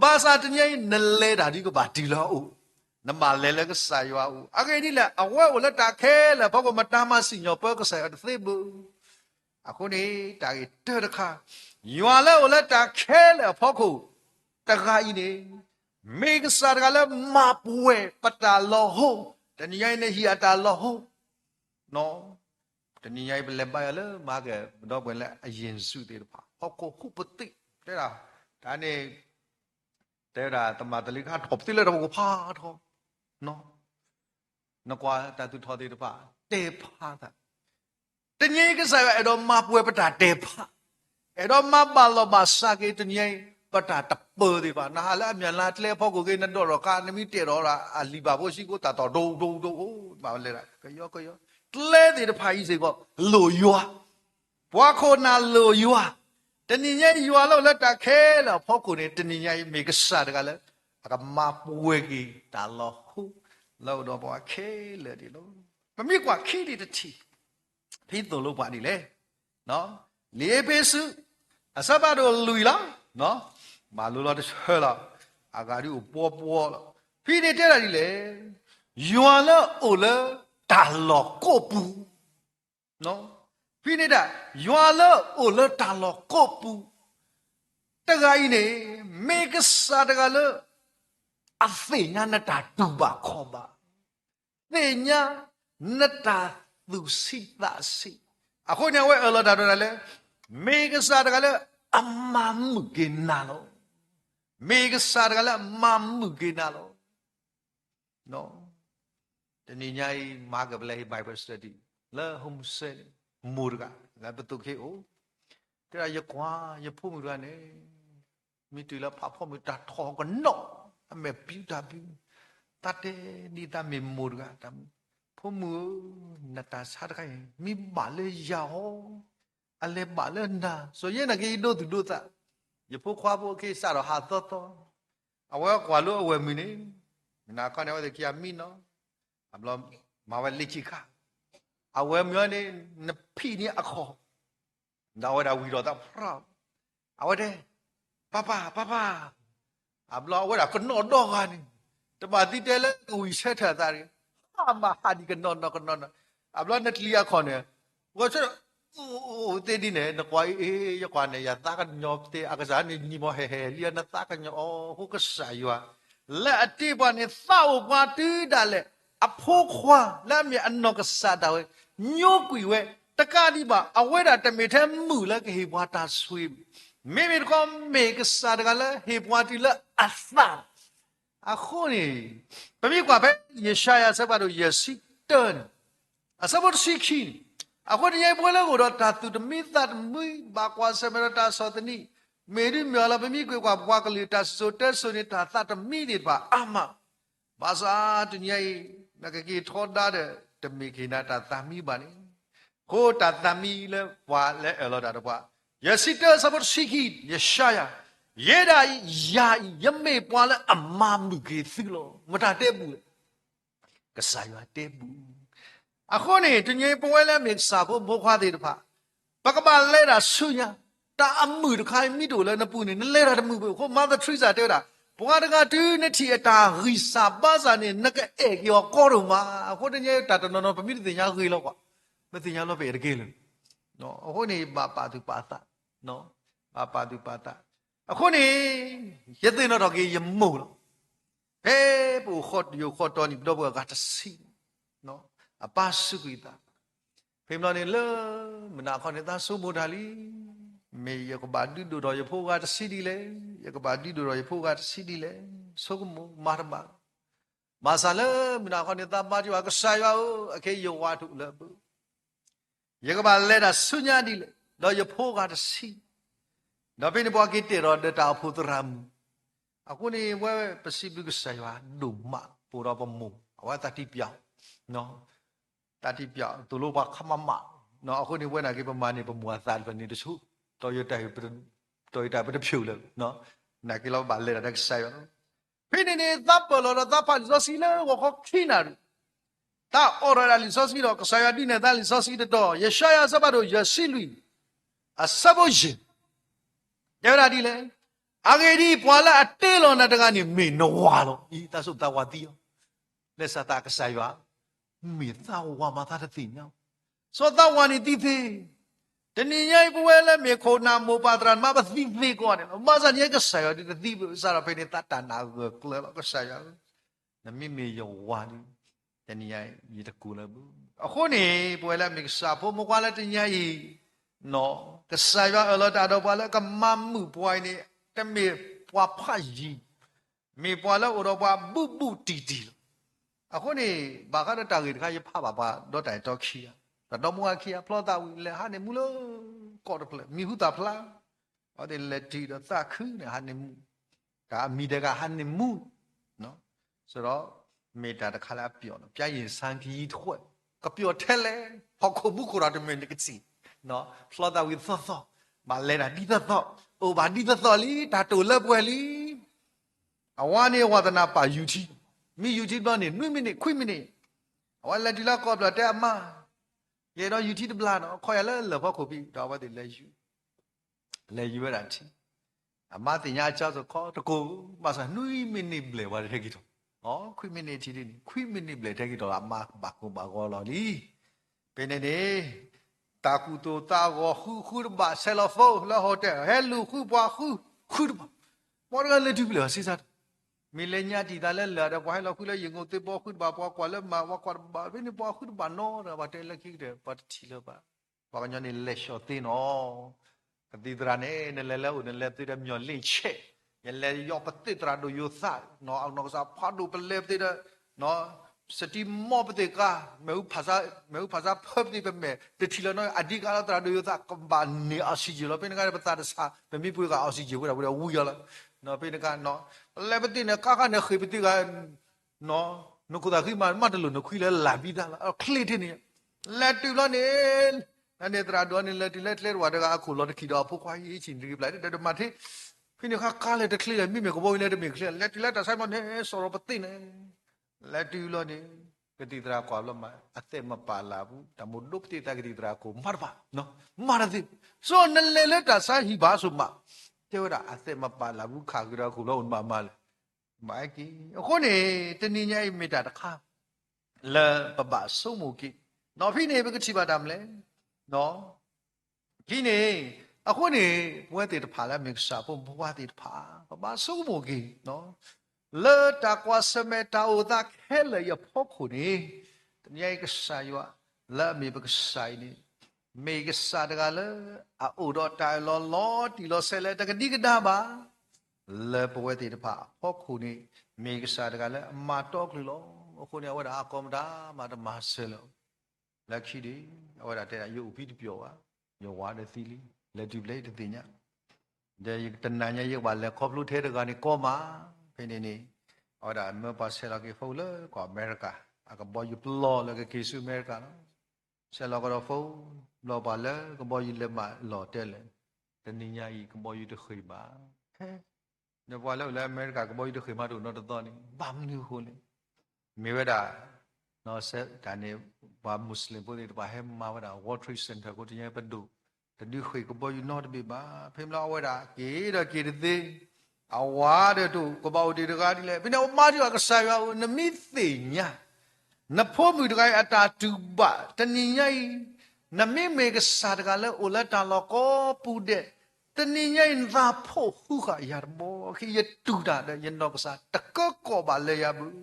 ဘာသာတညနလဲတာဒီကပါဒီလောအိုနမလဲလဲကစားရွာအိုအကေဒီလဲအဝဲကိုလက်တာခဲလဲဘောကမတာမစီညောပဲကစားအသေးဘူးအခုနေတာကြီးတဲ့တခါရွာလဲကိုလက်တာခဲလဲဖောက်ခုတခါကြီးနေမေကစားကလည်းမပွဲပတာလောဟုတညနေဟီအတာလောဟုနော်တညဘလဲပါရလဲမာကတော့ဝင်လဲအရင်စုသေးတယ်ပါဟောကိုခုပတိတဲ့လားဒါနေတဲ့တာတမတလိခါထပ်တိလဲတော့ကိုဖာထောနော်နကွာတတူထောသေးတယ်ပါတေဖာတာတညကစားရတော့မပွဲပတာတေဖာအဲ့တော့မပါလို့ပါစကေတညပတာတပေဒီပါနာလာမြန်လာတလဲဖို့ကိုကနေတော့ကာနမီတေတော့လာအလီဘာဖို့ရှိကိုတာတော့ဒုံဘာလဲကယောတလဲဒီတဖာကြီးစေကောလိုရွာဘွားခိုနာလိုရွာတနင်္ဂနွေရွာလို့လက်တခဲလို့ဖို့ကိုနေတနင်္ဂနွေမေကစားတကလည်းအကမပွေကြီးတာလို့ဟုလို့တော့ဘွားခဲလေဒီလို့မမိကွာခီဒီတတီဖိတော်လို့ပါဒီလေနော်လေပေစုအစပါတော့လူလားနော်မာလူလာတဆွဲလား အာဂါရီကိုပေါ်ဖိနေတဲ့တာဒီလေယွာလောအိုလတာလောကိုပူနော်ဖိနေတာယွာလောအိုလတာလောကိုပူတဂိုင်းနေမေကစာတကလောအဖေညာနတာတူပါခေါ်ပါသေညာနတာသူစိတာစိအခုညဝဲအလောတာတော့လေမေကစာတကလောအမမှုကင်းနာလောမေကစာတကလောအမမှုကင်းနာလောနော်တနေ့ညမာကပလေ Bible study လာဟုံးဆဲမူရကလာပတုခေအိုတဲ့ရကွာရဖို့မှုရနဲ့မိတူလာဖဖို့မိတာထောကနော့အမေပြူတာပြူတတဲ့နေတာမေမူရကတမ်ဖို့မှုနတာစားခိုင်မိပါလေရောအလေပါလေနာဆိုရင်ငါကြီးတို့သူတို့တာရဖို့ခွာဖို့ခေစားတော့ဟာတော့အဝဲကွာလို့အဝဲမီနေမနာခေါနေဝတဲ့ကီယာမီနော်အဘလမဝဲလိချိခါအဝဲမျောနေနဖိနေအခေါ်ဒါဝဲဒါဝီတော့တာဖရာအဝဲတဲ့ပပအဘလဝဲဒါကနော့တော့ကနေတမတိတဲလဲဝီဆက်ထတာရီဟာမဟာဒီကနော့အဘလနတလီယာခေါနေဝဲချโอ้เตดิเนี่ยนกวายยกว่าเนี่ยยาตากันยอบเตอากาศนี่นี่บ่เฮเลียนตากันยอฮูกษาอยู่และอติบาเนี่ยเศร้ากว่าตื้อดาเลยอโพควาและมีอันนกษาดาเวโยกุยเวตะกาดิบาเอาเวดาตะเมเทมูละกะเฮบวาตาสวยเมเมตก็เมกษาดกะละเฮบวาติละอัสซาอะโคนี่ปะมีกว่าเปเยชายาซะบาโดเยซิเตนอะซะบอซิคินအခုဒီရဲ့ပွဲလဲကိုတော့တာသူတမိသတ်မွေးဘာကွာဆမရတာသောတနီမေရီမြော်လာပမိကွေကွာဘွားကလေးတာဆိုတဲ့ဆိုနေတာသတ်မိနေပါအမဘာသာတညိနကကြီးထောတာတဲ့တမိခိနာတာသမိပါနေကိုတာသမိလဲဘွားလဲအလောတာတော့ဘွားယစီတဆဘရှိခိယရှာယာယေဒါယာယမေပွားလဲအမမှုကြီးသီလို့မတာတဲ့ဘူးကစားရတဲ့ဘူးအခုနေတညိပွဲလဲမြေစာဖို့ဘောခွားသေးတဖပကပလဲတာဆူညာတာအမှုတခိုင်မိတို့လဲနပူနေနလဲတာတမှုပဲဟို Mother Teresa တဲ့တာဘွားတကတူးနေတီအတာရီစာပါစာနေနကအဲကျော်ကောရုံမှာအခုတညိတာတနော်ပမိတင်ညာခေလောက်ကွာမတင်ညာလို့ပဲတကယ်လို့နော်အခုနေပါသူပါတာနော်ပါသူပါတာအခုနေရတဲ့တော့ကေရမို့လို့ဟဲပူခေါ်တော်နေတော့ဘကတစီနော်အပါစုကွေတာဖေမလို့နေလမနာခေါနေတာစုမို့တာလီမေယကဘာဒီဒူရောယဖိုးကတစီဒီလေယကဘာဒီဒူရောယဖိုးကတစီဒီလေဆုကမမာရမမာဆာလမနာခေါနေတာပါကြွားကဆာယောအခေယောဝါထုလဘယကဘာလဲတာဆုညာဒီလေတော့ယဖိုးကတစီတော့ပြနေပွားကိတေရောဒတာဖုတရမ်အခုနေဝဲပစီဘုကဆာယောဒုမပူရောပမုအဝတတိပြောင်းနော်ตาที่เปียตุโลบะขมมะเนาะအခုနေဝဲနာကေပမာနေပမွာသန်ပနေတစုတော်ရတိုင်တော်ရတိုင်ပတဖြူလေနော်နာကေလောပါလေတာကဆိုင်နော်ဖိနေနေသပ်ပလောသပ်ပါဇစီလေဝခခိနာတာအော်ရလီဇစီတော့ကဆိုင်ဒီနေတာလီဇစီတော့ယရှာယာစဘတော့ယစီလူအစဘရှင်ရရဒီလေအဂေဒီပွာလာအတေလောနာတကနေမေနဝါလောဤတဆုတဝတိယောလက်စတာကဆိုင်ပါမေသာဝါမသာတဲ့ညောစောတဝါနီတိသေးတဏိယိပွဲလဲမေခေါနာမောပါဒရမဘသိသေးကောတယ်မဇာညေကဆာရဒီတိစားရဖိနေတတနာကလကဆာရနမိမေယောဝါနီတဏိယိဒီတကူလဘူးအခုနေပွဲလဲမေစာဖို့မကွာလဲတဏိယိနော်ကဆာရအလတာတော့ပါလဲကမမှုပွိုင်းနေတမေပွားဖတ်ကြီးမေပွားလဲဩတော့ပွားပုတီတီအခုနေဘာကတာကြီးတခါရဖပါတော့တိုင်တော့ခီယာတော့မွာခီယာဖလောတာဝီလေဟာနေမူလို့ကော်တဖလမီဟုတာဖလားဟောတယ်လက်တီတော့သခူးနေဟာနေမူဒါမီတကဟာနေမူနော်ဆိုတော့မေတာတခါလာပြောတော့ပြရင်စံခီထွက်ကပြောထဲလဲဟောခုမှုခရာတမင်ကစီနော်ဖလောတာဝီသောမလဲတာဒီသောအိုဘာဒီသောလီဒါတိုလက်ပွဲလီအဝါနေဝဒနာပါယူချီมีอยู่ที่บ้านนี่นุ่ยมินิคุยมินิเอาละดีละก็บลาแต่อามาเยတော့อยู่ที่ตบลาเนาะข่อยละเหลือพอขบีดอกว่าติเลยอยู่ไว้ล่ะที အမတင်ညာချဆိုခေါ်တကူမဆာနွိမိနစ်ဘလေဝါတဲ့ကြီးတော့ခွိမိနစ်ချီတယ်ခွိမိနစ်ဘလေတဲ့ကြီးတော့အမဘာကူဘာကောလော်လီပင်နေတာကူတိုတာကိုခုဘာဆယ်လဖိုလာဟိုတယ်ဟဲလူခုပွားခုဘာမော်ရလေတူဘလေစီစားမီလညာတီတာလဲလာတော့ဘာလဲခုလဲရင်ကိုတေပေါ်ခုဘာပွားကွာလဲမဝကွာဘာဘင်းပွားခုဘာနော်ဘာတဲလက်ကြီးတယ်ပတ်ချီလပါဘာကညနေလက်ရှော့တင်းနော်ကတိဒရာနဲ့လဲလဲဦးနဲ့လဲတေးမြော်လင့်ချက်ရလဲရောပတိဒရာတို့ယောသနော်အောင်နော်စားဖာဒူပလဲတေးနော်စတိမောပတေကမေဥဖာစာဖပ်ဒီပမေတတိလနော်အဒီကာလာတရာတို့ယောသကဘာနေအစီဂျီလောပင်ကရပတာစာပမိပွေကအစီဂျီဝရဝူရလာနော်ပင်ကနော်လဲပတိနဲ့ကာကနဲ့ခေပတိကနော်နုကဒါခိမတ်လို့နခွီလဲလာပြီးသားလားခလစ်တဲ့နေလက်တူလနေအနေတရာတော့နေလက်လက်လက်ဝါဒကအခုလောတခီတော့ဖို့ခွာရေးချင်းဒီပလိုက်တဲ့မထေဖိနေခါကားလက်တခလစ်မိမေကဘောလက်တမိခလလက်လက်တဆိုင်မနေစောရပတိနေလက်တူလနေကတိတရာကွာလမအသက်မပါလာဘူးတမို့ဒုပတိတကတိတရာကိုမတ်ပါနော်မာရတိစောနလေလက်တဆိုင်ဟိပါဆုမတဲ့ဝရအသက်မပါလာဘူးခါကြတော့ခုလောမမလေမိုက်ကြီးအခုနေတနည်းညိုင်မေတ္တာတခါလဲပပဆုမှုကိနော်ဖိနေဘကတိပါတမ်းလဲနော်ဒီနေအခုနေဘွဲတေတဖာလာမစ်စာပုံဘွားတေတဖာပပဆုမှုကိနော်လေတာကွာစမေတာဥဒခဲလေရဖို့ခုနေတနည်းကစားရလာမေဘကဆိုင်နေမေကစားတကလည်းအိုတော့တိုင်လောတီလောဆဲလေတကဒီကဒါပါလေဘွဲတေတဖာဖို့ခုနေမေကစားတကလည်းအမတော့ကလောအခုနေဝဒအကောမတာမတမဆဲလောလက်ခီဒီဝဒတဲ့ရုပ်ပြီးပြောပါယောဝါတဲ့သီလီလက်တူလေးတဲ့ညာတဲ့တဏညာရုပ်ပါလက်ခေါပလူထဲတကနေကောမာဖိနေနေဝဒမပါဆဲလောကေဖိုလကောအမေရိကအကဘောယူပလောလကကေဆူအမေရိကနော်ဆဲလောကတော့ဖိုလောပါလေကဘောယူလက်မလောတဲ့လေတဏညာဤကဘောယူတခိပါဟဲနေဘွာလောလဲအမေရိကကဘောယူတခိမတို့တော့တော်နေဘာမလို့ခိုးလေမေဝဒနော်ဆက်ကနေဘာမွတ်စလင်ပုရိသဘာဟဲမာဝဒ World Trade Center ကိုတင်ရပဒုတတိခွေကဘောယူနော်တပိပါဖေမလာဝဒကေတော့ကေတသေးအဝါတဲ့တို့ကဘောဒီတကားဒီလေဘယ်တော့မာဒီကဆာရဝနမိသိညာနဖို့မူတကားအတာတူပတဏိညိနမိမေကစားတကလည်းအိုလက်တလောကောပူတဲ့တဏိညိသာဖို့ဟုခရဘောခိယတူတာတဲ့ယနောကစားတကောကောပါလေရဘူး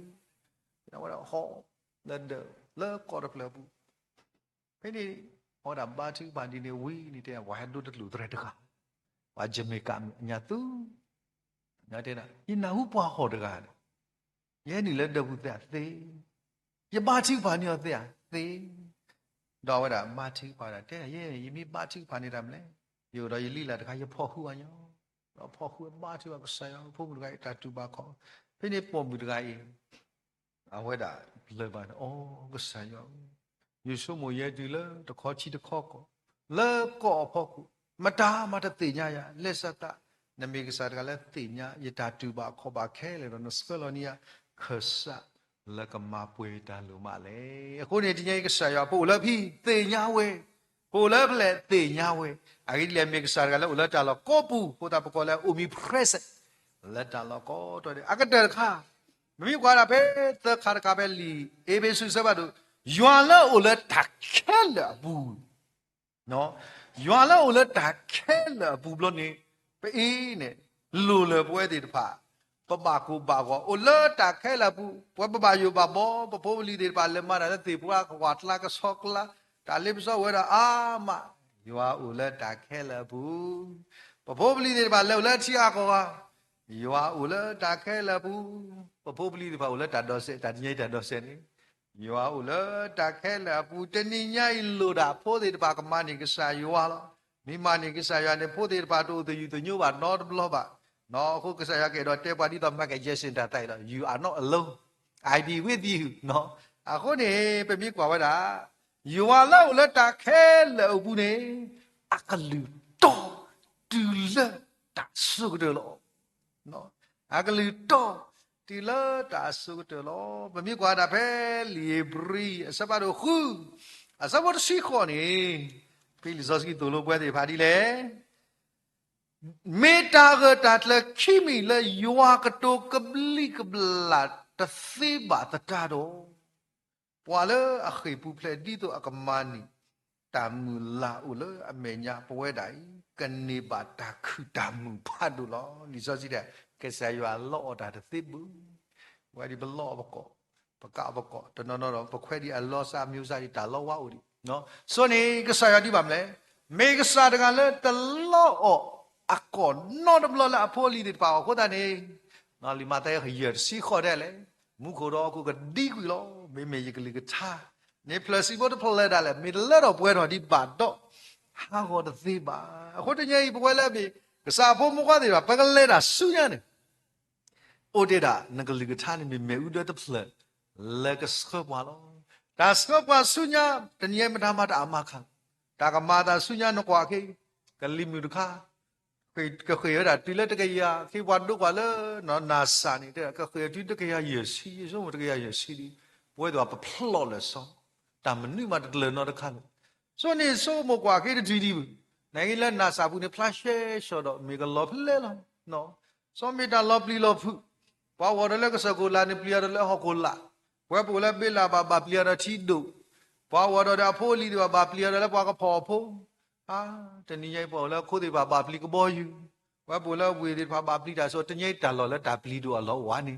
နော်ဝဒဟောလက်လေကောရဖလဘူးဖိနေဟောတာဘာသူဘာဒီနေဝီနေတဲ့ဝါဟဒုတလူတရတကဝါဂျမေကညာသူညာတဲ့နာယနာဟုပွားဟောတကရဲနေလက်တဘူးတဲ့သေယဘာသူဘာနေတဲ့သေတော့ဝဒမာသူပါတာတဲ့ရဲယမိဘာသူဘာနေတာမလဲယောတော့ယလိလာတခါရဖို့ဟူအညောတော့ဖို့ဟူဘာသူကဆရာဖို့ဘူးကတတူပါခေါ်ဖိနေပေါ်ဘူးတကကြီးအဝဲတာလေပါအော်ကဆာယောယေရှုမိုရဲ့ဒီလေတခေါ်ချီတခေါ်ကိုလေကောဖို့ကူမတာမတတိညာရလက်စတာနမေကစားကလည်းတိညာယတာတူပါခေါ်ပါခဲလေတော့နစကလောနီယာခဆာလကမပွေတန်လူမလေအခုနေဒီညကဆာယောပို့လဖီတိညာဝဲပို့လဖလေတိညာဝဲအဲ့ဒီလေမေကစားကလည်းဥလတာလောကောပူပို့တာပကောလည်းအိုမီပရက်လက်တာလောကောတော့အကတခါမမီကွာတာပဲသခါတကပဲလီအေဘေဆုစဘတို့ယွာလာအိုလက်တခဲလာဘူးနော်ယွာလာအိုလက်တခဲလာဘူးဘလို့နေပေးနေလူလေပွဲတွေတဖာပပကူပါကောအိုလက်တခဲလာဘူးပွဲပပယူပါဘောပပိုးလီတွေပါလေမတာတေပွားကွာတလာကဆောကလာတာလိပစောဝဲတာအာမယွာအိုလက်တခဲလာဘူးပပိုးလီတွေပါလေလက်ချီအကောယွာအိုလက်တခဲလာဘူးပပိုးပလီဒီပါဦးလက်တာတော့စတာညိတာတော့စနေယောဦးလက်တာခဲလာပူတနိညာဤလိုတာဖိုးသေးတပါကမနိကစာယောလောမိမနိကစာယောနဲ့ဖိုးသေးတပါတို့သူယူသူညို့ပါနော်ဘလောပါနော်အခုကစာရကေတော့တေပါတိတော့မက်ကကျစင်တာတိုက်တော့ you are not alone I be with you နော်အခုနေပြမိကွာဝတာယောလောက်လက်တာခဲလာဘူးနေအကလူတော့တူလက်တာဆုကတယ်လို့နော်အကလူတော့တီလာတာဆုကတယ်လို့ပြမိကွာတာပဲလီဘရီအစပါတော့ခုအစပါတော့ရှိခေါ်နေဖိလစ်ဇောစကီတို့လိုပွဲတွေဖာဒီလေ မေတာကတတ်လခိမီလယောကတိုကဘလီကဘလာတသိဘာတတာတော့ပွာလအခီပူဖလက်ဒီတော့အကမနီတမူလာဦးလအမေညာပွဲတိုင်ကနေဘာတာခုတမူဖတ်လို့လောဒီစောစီတဲ့ကဲဆာရွာလော့တာတသိဘူးဝါဒီဘလော့ဘကောပကဘကောတနော်ပခွဲဒီအလောစာမျိုးစားဒီတာလောဝါဦးဒီနော်ဆိုနေကဆာရွာဒီပါမလဲမေကဆာတကလည်းတလော့အကောနော်ဒဘလော့လာအဖိုလီဒီပါခေါ်တာနေနော်လီမတဲ့ခရစီခေါ်တယ်လေမူခေါ်တော့ခုကဒီကွီလောမေရကလေးကထားနေပလစီဘောတဖလက်တာလေမေလက်တော့ပွဲတော်ဒီပါတော့ဟာဟောတသေးပါအခုတညကြီးပွဲလဲပြီကစားဖို့မကွာသေးပါပကလဲတာဆူရနေအိုတေတာငကလေးကထားနေမေဦးတော့တဖလက်လက်ကစခပါလောဒါစခပါဆူညာတညမတာမတာအမခတာကမာတာဆူညာနကွာခေကလီမူတခါခေရတာတိလက်တကရခေဝတ်တော့ကလည်းနော်နာစာနေတဲ့ကခေတိတကရရစီဆိုမတကရရစီဒီပွဲတော့ပဖလော့လဲဆောတာမနုမတတလနော်တခါလို့ဆိုနေဆိုမကွာခေတကြီးဒီနိုင်ငံလက်နာစာဘူးနေဖလက်ရှဲရှော့တော့မေကလော့ဖလဲလောနော်စောမီတာလော့ပလီလော့ဖူဘာဝရလဲကစကိုလာနေပလီရလဲဟောကိုလာဝဲပူလဲပေးလာပါပလီရတီဒိုဘာဝရတာဖိုးလီတော့ပလီရလဲပွားကဖော်ဖို့ဟာတနည်းရိုက်ပေါ်လဲခိုးသေးပါပလီကဘောယူဝဲပူလဲဝေဒီဖာပလီတာဆိုတညိတ်တလော်လဲတာပလီတို့အလောဝါနေ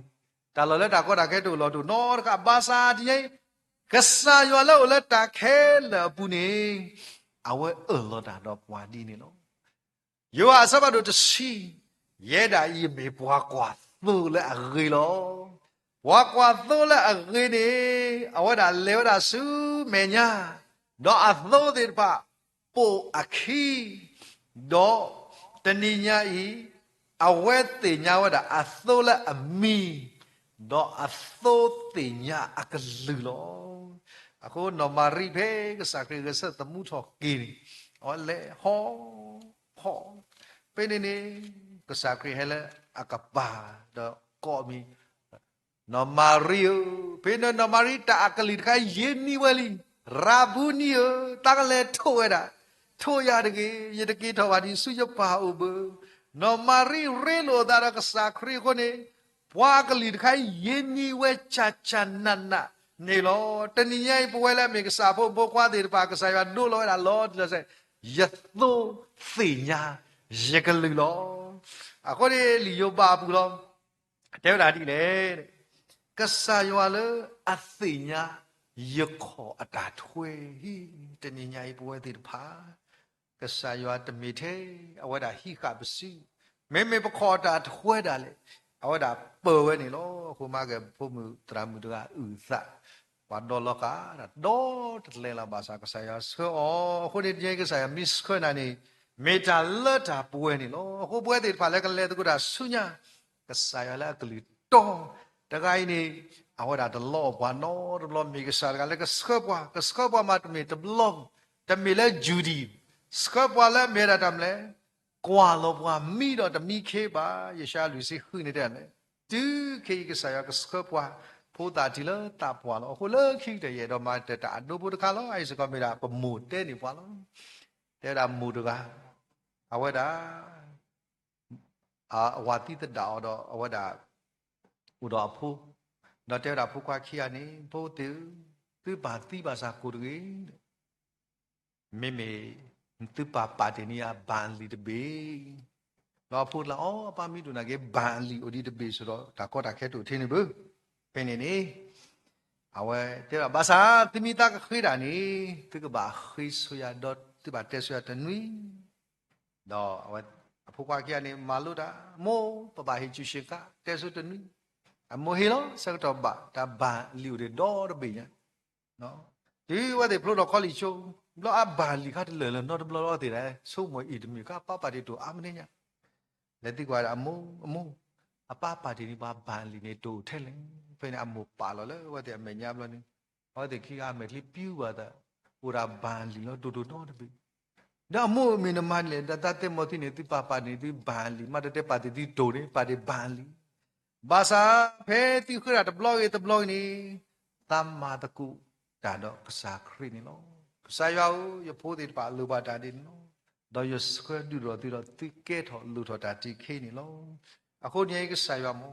တာလော်လဲတာကောတာခဲတို့လော်တို့နော်ကဘာစာတညိတ်ကဆာယောလော်လဲတာခဲလပူနေအဝဲလော်တာတော့ပွားဒီနေလို့ယောအစဘတို့တစီရဲတာဤမေပွားကွာသို့လဲအရေလောဝါကွာသို့လဲအရေနေအဝဲတာလဲဝတာစုမေညာတော့အသို့တဲ့ပါပိုအခီတော့တဏိညာဤအဝဲတေညာဝတာအသို့လဲအမီတော့အသို့တေညာအကလူလောအခုနော်မာရီဖေကစကရကစတမှုထောကီအော်လေဟောpe ne ke sakri hele akapa do ko mi no mario pe no mari ta akali kai yini wali rabuni ta le tho da tho ya de ke ye de ke tho ba di su yop pa u bu no mari re lo da ke sakri ko ne bwa akali kai yini we cha cha na na ne lo tani nyai pwe la me ke sa pho bo kwa de pa ke sa ya do lo da lo de se yatho thi nya ye ke lu lo အခုလေလီယောပါဘူးတော့တဲတာဒီလေကဆာယောလအသိညာယခောအတာထွေဟိတဏိညာဤပွဲတိတဖာကဆာယောတမိသေးအဝဒဟိကပစီမေမေပခောတာထွေတာလေအဝဒပေါ်ဝဲနေလို့ခုမကဘုမှုတရာမှုတကဥသဘာဒေါ်လကာဒေါ်တလဲလာဘာသာကဆာယောဆောခုဒီကျေကဆာယောမစ်ခွနာနေမေတာလတာပွဲနေလို့အခုပွဲတွေဖာလဲကလဲတကူတာဆုညာကဆာရလာကလီတောတကိုင်းနေအဝဒါတလောဘွာနော်တလောမေကဆာကလည်းကစကဘွာမတ်မေတဘလောတမေလဲဂျူဒီစကဘွာလဲမေရတမ်လဲကွာလောဘွာမိတော့တမိခေပါယေရှာလူစီခုနေတဲ့လေတူခေကဆာရကစကဘွာဖိုးတာဒီလောတာဘွာလောအခုလဲခိတဲ့ရတော့မတတာအဒိုဘုတခါလောအဲစကမေတာပမူတဲနေဘွာလောတဲတာမူတကအဝဒအဝတိတတာတော့အဝဒဥတော်ဖူတော့တဲ့တာဖူခွာခိယနေဘို့တူသူပါတိပါစာကိုတွေမေမေသူပါပါတနီယာဘန်လီတဘေတော့ဖူလာအော်ပါမီတူနာကေဘန်လီအိုဒီတဘေဆိုတော့ဒါကောတာခဲတူထင်းနေဘူးပင်နေအဝဲတဲ့ဘာသာတိမိတာခိတာနေသူကဘာခိဆိုရတော့သူပါတက်ဆိုရတနွီတော့အဖိုးကွာကြီးကနေမလို့တာမိုးပပဟိချူရှိကတဲဆုတနုအမိုဟီလောစကတော့ဘာတာဘာလီရဒေါ်ရဘေးနော်ဒီဝတ်တဲ့ဖလိုတော့ကောလီချိုဘလောအဘာလီခတ်လဲလဲနော်ဘလောတော့တဲ့ဆုမွေအီဒမီကပပတီတူအမနေညာလက်တိကွာအမိုအပပါတီဒီဘာဘာလီနေတူထဲလဲဖိနေအမိုပါလောလဲဝတ်တဲ့အမေညာဘလောနေဟောတဲ့ခိကမေလိပြူပါတာပူရာဘာလီလောတူတူတော့တဘေးဒါမို့မင်းမလေတတတဲ့မတိနေတိပပနေတိဘာလီမတတဲ့ပါတိဒိုနေပါတိဘာလီဘာသာဖဲတိခရတဘလော့တဘလော့နေသမ္မာတကုဒါတော့ကစားခရနေလို့ကစားရောရဖို့တိပါလူပါတာဒီနော် đó giờ square đi rồi tí kết họ lụt họ đã tí khi này lo à khôn nhảy cái sai vào mò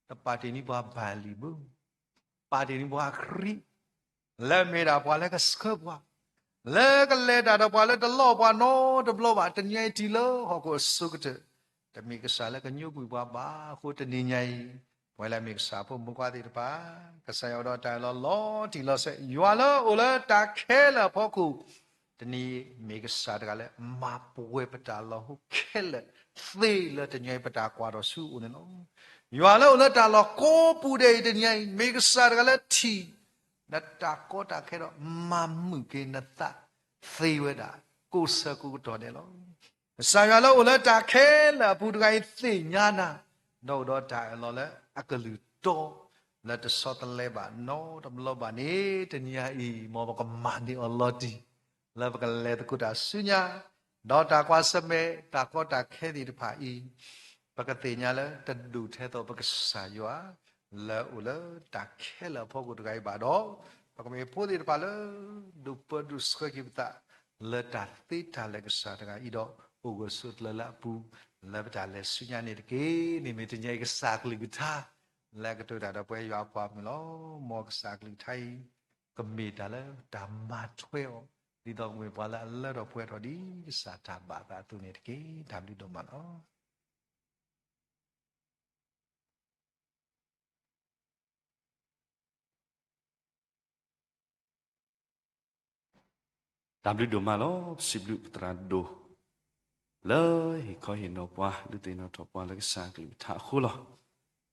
ta party ni bao bài lì bưng party ni bao khri lẽ mẹ đã bao lẽ cái square bao lẽ cái lẽ đã bao lẽ đã lo bao nó đã lo bao tên nhảy tí lơ họ có số cáiแต่มีกษาแล้วก็ยุบบ้าบ้าโคตรนี่ไงเวลามีกษาพวกมึงกว่าที่ป้ากษาเอาดอใจเราล้อที่เราเสียอยู่แล้วโอ้ละตาแค่ละพ่อกูตอนนี้มีกษาตะกันแล้วมาป่วยปตาเราแค่ละสี่ละตอนนี้ปตากว่าเราสู้เนี่ยน้องอยู่แล้วโอ้ละตาเราโคปูเดย์ตอนนี้มีกษาตะกันแล้วทีนัตตาโคตาแค่เรามามึงกินนัตตาสี่เวดากูเสือกูตัวเดียวสายแล้วโอละตาแค่ละผู้ใดสิญาณโนดอตาเราละอักลือโตละจะสอดเลบะโนตำลบะนี้ตะญาอีมอบอกมันนี่อัลลอฮ์ดีละบกเลตกุดาสุญาดอตากว่าสเมตาก็ตาแค่ดีผาอีปกติญาละตะดูแท้ตัวปกสายว่าละโอละตาแค่ละพอกุดไกบาดอปกเมพูดีผาละดูปดูสกกิบตาละตาติตาเลกษาตะอีดอโอ้ก็สุดละปูละประจานเลยสุญญาเนี่ยเก๋นี่มีตัวใหญ่ก็สากลิกท่าแล้วก็ตัวดาดไปยาวความล้อมอกสากลิกไทยก็มีแต่แล้วดำมาช่วยดีดอกมือพอละแล้วดอกเพื่อทอดีสาธาบาตาตัวเนี่ยเก๋ทำดีดอกมันอ๋อ
ตามฤดูมาแล้วสิบฤดูตราดูเลยเขาเห็นนกว่าดูตีนกว่าแล้วก็สร้างกลิ่นท่าคู่หรอ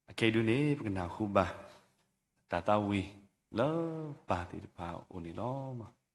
โอเคดูนี่เป็นหนาวคู่บ่าตาตาวีแล้วป่าที่ป่าอุนิล้อมา
เ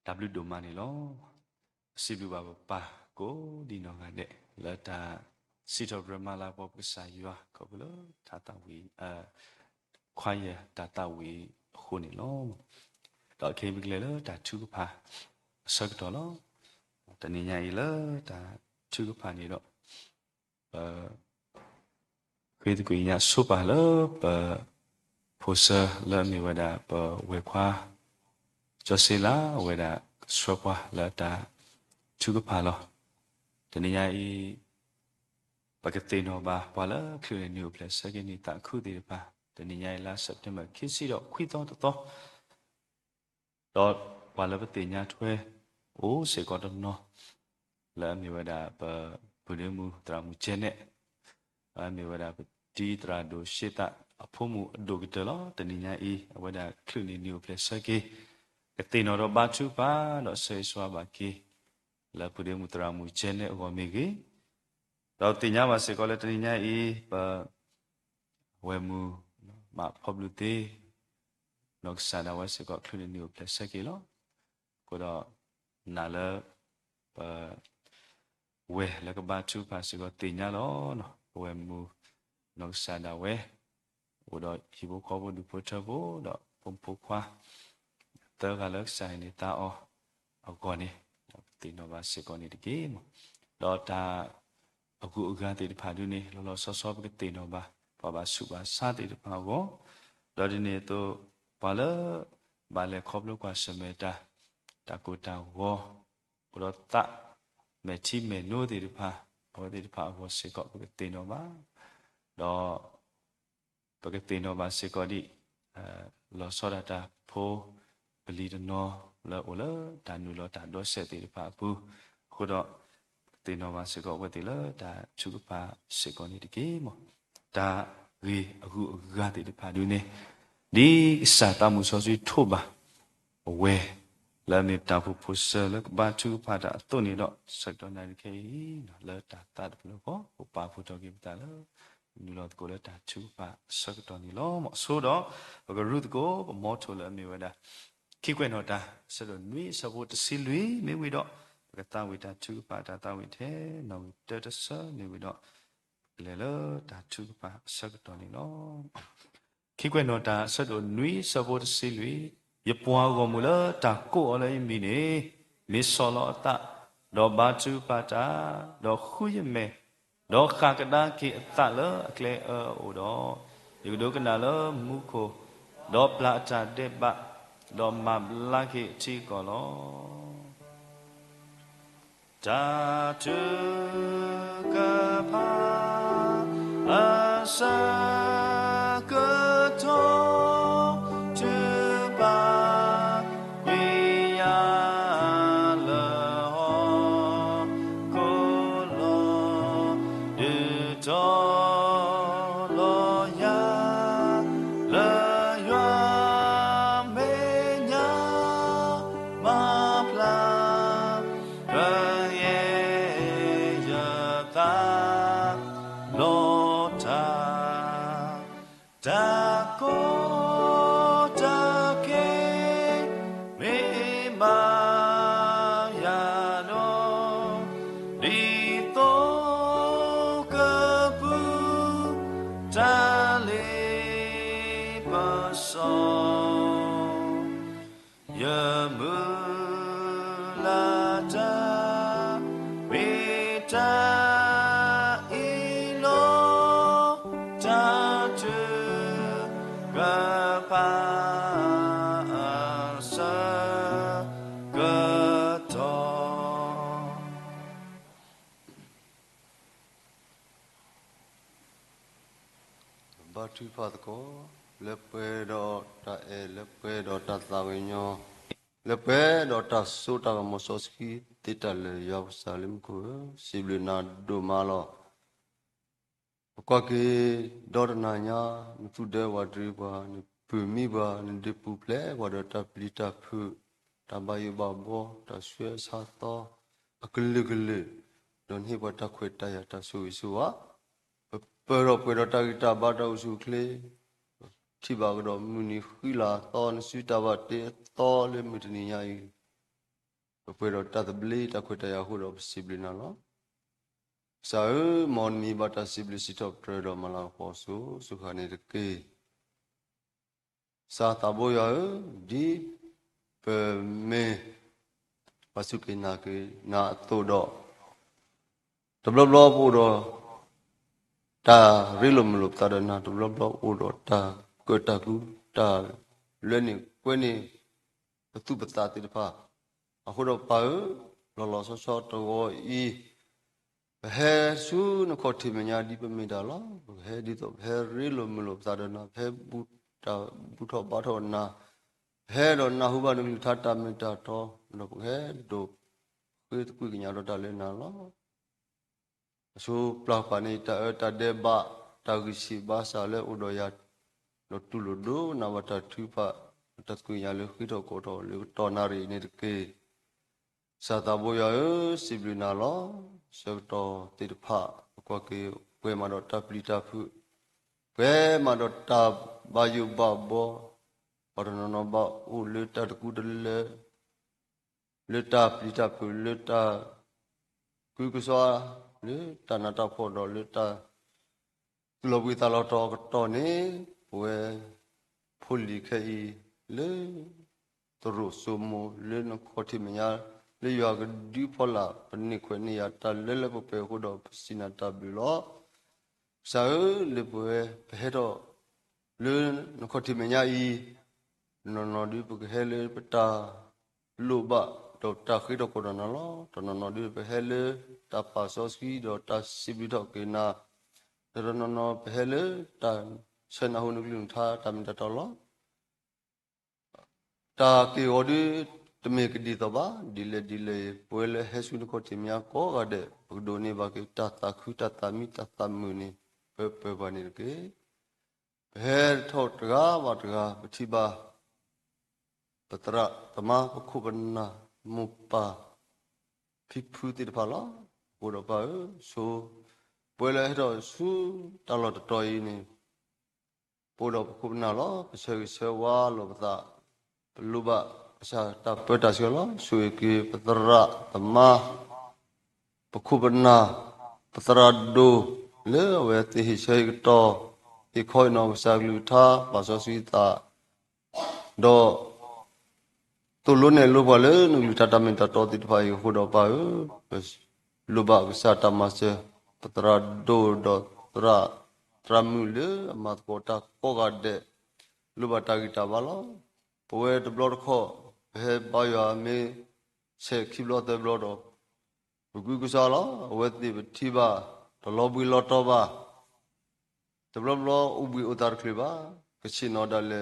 W ဒိုမနီလောစီဘလူပါပါကိုဒီနော်ကတဲ့လာတာစီတော်ဘရမလာပေါ်ပစာယွာကောဘလောတာတဝီခွာရတာတဝီခုန်လောတော့ခေဘကလေလောတာသူကဖာဆက်တော်လောတနေညာရီလောတာသူကဖာနေတော့ခွေးတကွေညာဆုပါလောဖိုဆာလာမီဝဒါပဝေခွာကျော်စီလာဝေဒါဆွပွားလာတာသူကဖာလောတနေညာရီပကတိနောဘာပါလာခရနီယိုပလက်စကနီတာခုဒီပါတနေညာရီလာစက်တင်ဘာခိစီတော့ခွေးတော့တော့ပါလာပတိညာထွဲအိုးစေကောတော့နော်လာမီဝဒါပဘုဒ္ဓမူတရာမူကျဲနဲ့အမီဝဒါပတီတရာဒိုရှေတာအဖို့မူအဒိုကတလောတနိညာဤဝဒါခလုနီနီယိုပလက်စကေကတိနော်တော့ဘာချူပါတော့ဆေဆွာဘာကေလာဘုဒ္ဓမူတရာမူကျဲနဲ့အဝမေကေတော့တင်ညာပါစေကောလေတနိညာဤပဝဲမူမဖဘလူတေနော့ဆာဒဝဲစေကောခလုနီနီယိုပလက်စကေလောကိုတော့နာလဝဲလကဘာချူပါစီကိုတင်ညာလောနော်ဝဲမူနော်ဆာဒဝဲဟိုတော့ဟီဘိုခေါ်ဖို့ဒူပိုချဖို့တော့ပုံပူခွာတောကလက်ဆိုင်နေတာအော်အကောနေတင်တော့ပါစီကိုနေတကေမတော့တာအခုအကားတေတဖာဒူနေလောလောဆောဆောပကတင်တော့ပါဘာစုပါစတေတဖာကိုတော့ဒီနေတော့ဘာလဲခေါပလို့ကွာစမေတာတကူတာဝေါဘရတမေချီမေနိုဒီဖာဘောဒီဖာဘောစေကောပကတိနောဘာတော့ပကတိနောဘာစေကောဒီလောစောဒတာဖိုပလီဒနောလောအိုလတာနူလောတာဒေါ်ဆက်တိဖာဘူးခုတော့တိနောဘာစေကောဝတိလောတာချူကပါစေကောနေတကေမောဒါရီအခုဂါတိဖာဒူနေဒီစာတမှုစောစီထို့ပါဝဲလာမီတာဖူဖူဆလကဘာချူဖာတာတုန်နေတော့စက်တော်နိုင်ခေနော်လာတာတာဘလို့ကိုပါဖူတော့ကိပတာလောနူလောကိုလာတာချူဖာစက်တော်နေလောမဆိုတော့ဘကရုတ်ကိုမောထိုလာမီဝဒါခိကွနော်တာစတော့နွေစဖို့တစီလွေမေဝီတော့ဘကတာဝီတာချူဖာတာတာဝီတဲ့နော်တတဆနေဝီတော့လေလောတာချူဖာစက်တော်နေလောခိကွနော်တာစတော့နွေစဖို့တစီလွေยปัวก็มูละตาโกอะไรมีนี่มิสอลอตะดอบาจูปาตาดอคุยเมดอคากะดากิตะละอเคลโอดออยู่ดูกันละมุโคดอปลาจาเดบะดอมาลากิจิกอลอจาตุกะพาอาสากะโท
tu pat ko le pe do ta e le pe do ta ta we nyo le pe do ta so ta mo so ski ti ta le Yerusalem ko sibli na do ma lo ko ke do na nya ni tu de wa tri ba ni pu mi ba ni de pu ple wa do ta pli ta phu ta ba yu ba bo ta shwe sa to akle don hi ba ta khwe ta ya ta su wa pero ta kita bada usukle tiba gdo muni khila ton suta bate to le mitni yai Pwe do ta bli ta khwe ta ya hu do sibli na lo. Sa mon mi ba ta sibli si top tre do ma la pho su kha ni de ke. Sa ta bo ya di pe me pasuke na ke na to do. Tablo blo bu do ta rilum lup ta na tablo blo u do ta ko ta ku ta le ni kwe ni tu pa ta ti pa. A hu do pa lo so to go I he su no ko ti me nya di pa me da lo. He di to he rilum lup ta na he bu tho ba tho na he do na hu ba no tha ta me ta tho no he do ku nya do ta le na lo. So plakani ta deba ta gisi basa le udoya lo tuludu na wata tupa ta kuya le khito ko to le tonari ni ke sata boya siblina lo so to tirpha ko ke kwe ma do ta plita phu kwe ma do ta ba yu ba bo orno no ba u le ta ku de le ta plita phu le ta ku ku so le ta na ta pho do le ta lo wi ta lo to ne we phuli khai le to ro so mo le no kho thi me ya le ya ga di pho la ni khwe ni ya ta le pe ho do sina ta bi lo sa le we pe do le no kho thi me ya I no di pu he le pe ta lu ba do ta khi do ko do na lo to no di pe he le ta pa so ski do ta si bi do ke na no pe le ta se na hu nu lu tha ta mi ta to lo ta ke o di te me ke di to ba di le pe le he su ko ti mya ko ga de bu do ni ba ke ta khu ta mi ta mu ni pe ba ni ke he tho ta ba ta pa thi ba Tatra tama khubana mupa phiphu ti pha lo bo do pa so pwe le do su ta lo to yi ni bo do khubana lo se wa lo ba lu ba sa ta pe ta se lo su ki patra tama khubana patra do le we ti se to I khoi no sa lu tha ba so si ta do tu lu ne lu ba le nu lu ta ta min ta to ti phai hu do pa lu ba sa ta ma se patra do tra mu le ma ko ta ko ga de lu ba ta gi ta ba lo pwe de blo kho he ba ya me se khi blo de blo do gu gu sa lo we ti thi ba to lo bi lo to ba de blo u bi u tar khli ba ke chi no da le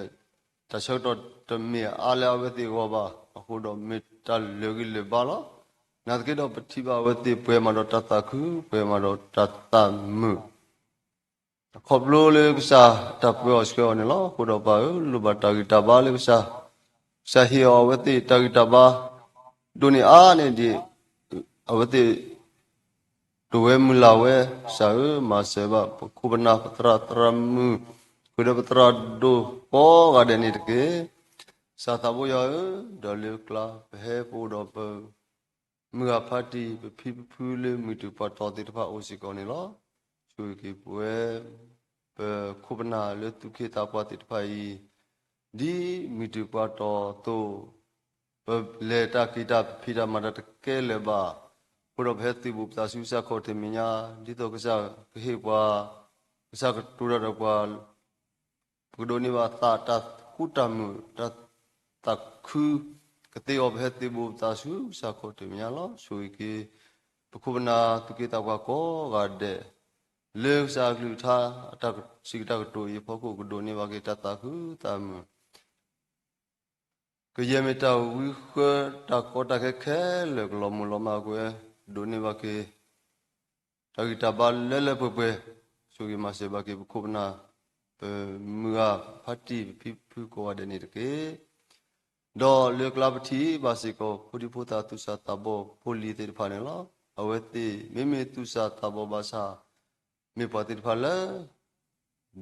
ta so to te me a la we ti go ba hu do me ta le gi le ba lo na ke do pthi ba we ti pwe ma do ta ta khu pwe ma do ta ta mu kho blo le sa ta pwe os ko ne lo hu do ba lu ba ta gi ta ba le sa hi o we ti ta gi ta ba do ni a ne di a we ti do we mu la we sa ma se ba khu ba na patra tra mu khu do patra do ko ga de ni ke sa ta bo ya do le kla he po do pe mu a pha ti phi phu le mu tu pa to ti pa o si ko ni lo chu ki pwe pe khu ba na le tu ke ta pa ti pa yi di mu tu pa to le ta ki ta phi ta ma ta ke le ba ko do phe ti bu ta su sa kho ti mi nya di to ka sa he pa ka sa tu ra do pa bu do ni ba ta ku ta mu ta khu ka te o phe ti bu ta su sa kho ti mi nya lo su ki pu khu na tu ki ta kwa ko ga de le sa lu tha ta si ta to yi pho ko do ni ba ke ta khu ta mu que ye me ta wi kho ta ko ta ke le lo mu lo ma ko do ni ba ke ta ki ta ba le pe su ki ma se ba ke khu na pe mu a pha ti phi ko wa de ni ke do le kla pa thi ba se ko phu phu ta tu sa ta bo phu li te pha ne lo a we ti me tu sa ta bo ba sa me pa ti pha le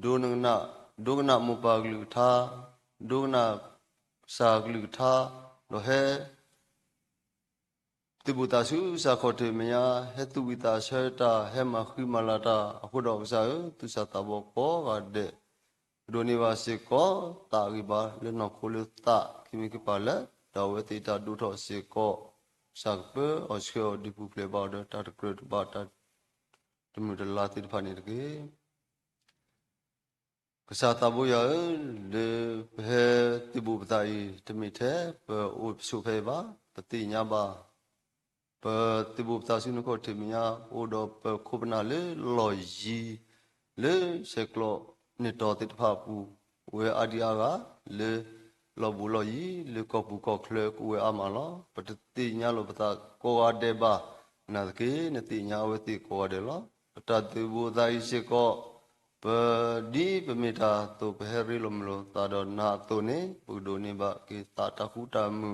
do na mu pa glu tha do na sa glu tha lo he တိဘူတာစုစာခေါ်တေမယာဟေတုဝိတာဆေတာဟေမခိမလာတာအခုတော့စာသူစာတဘောကောကတဲ့ဒိုနေပါစေကောတာဂိပါလေနခိုလေတာခိမိကပါလေဒါဝတိတာဒုထောစေကောစာပေအချောဒီပူပလေပါဒတာတကရဘာတာတမှုတလာတိဖာနေတကေကစားတဘောရလေဘဲတိဘူပတာဤတမိတဲ့အိုဆုဖေပါပတိညာပါပတိဘူပတာစုနကိုတေမယာအိုဒပခုပနာလေလော်ယီလေစကလောနေတော်တိဖာပူဝဲအဒီယာကလေလောဘူလော်ယီလေကောပူကောခလေကိုဝဲအမလောပတိညာလောပတာကိုဝဒေဘာနာကေနတိညာဝတိကိုဝဒေလောပတတိဘူသာဤစကောပဒီပမေတာတုဘဟရီလမလောတာဒနာတုနေပုဒိုနေဘကေတာတခုတမှု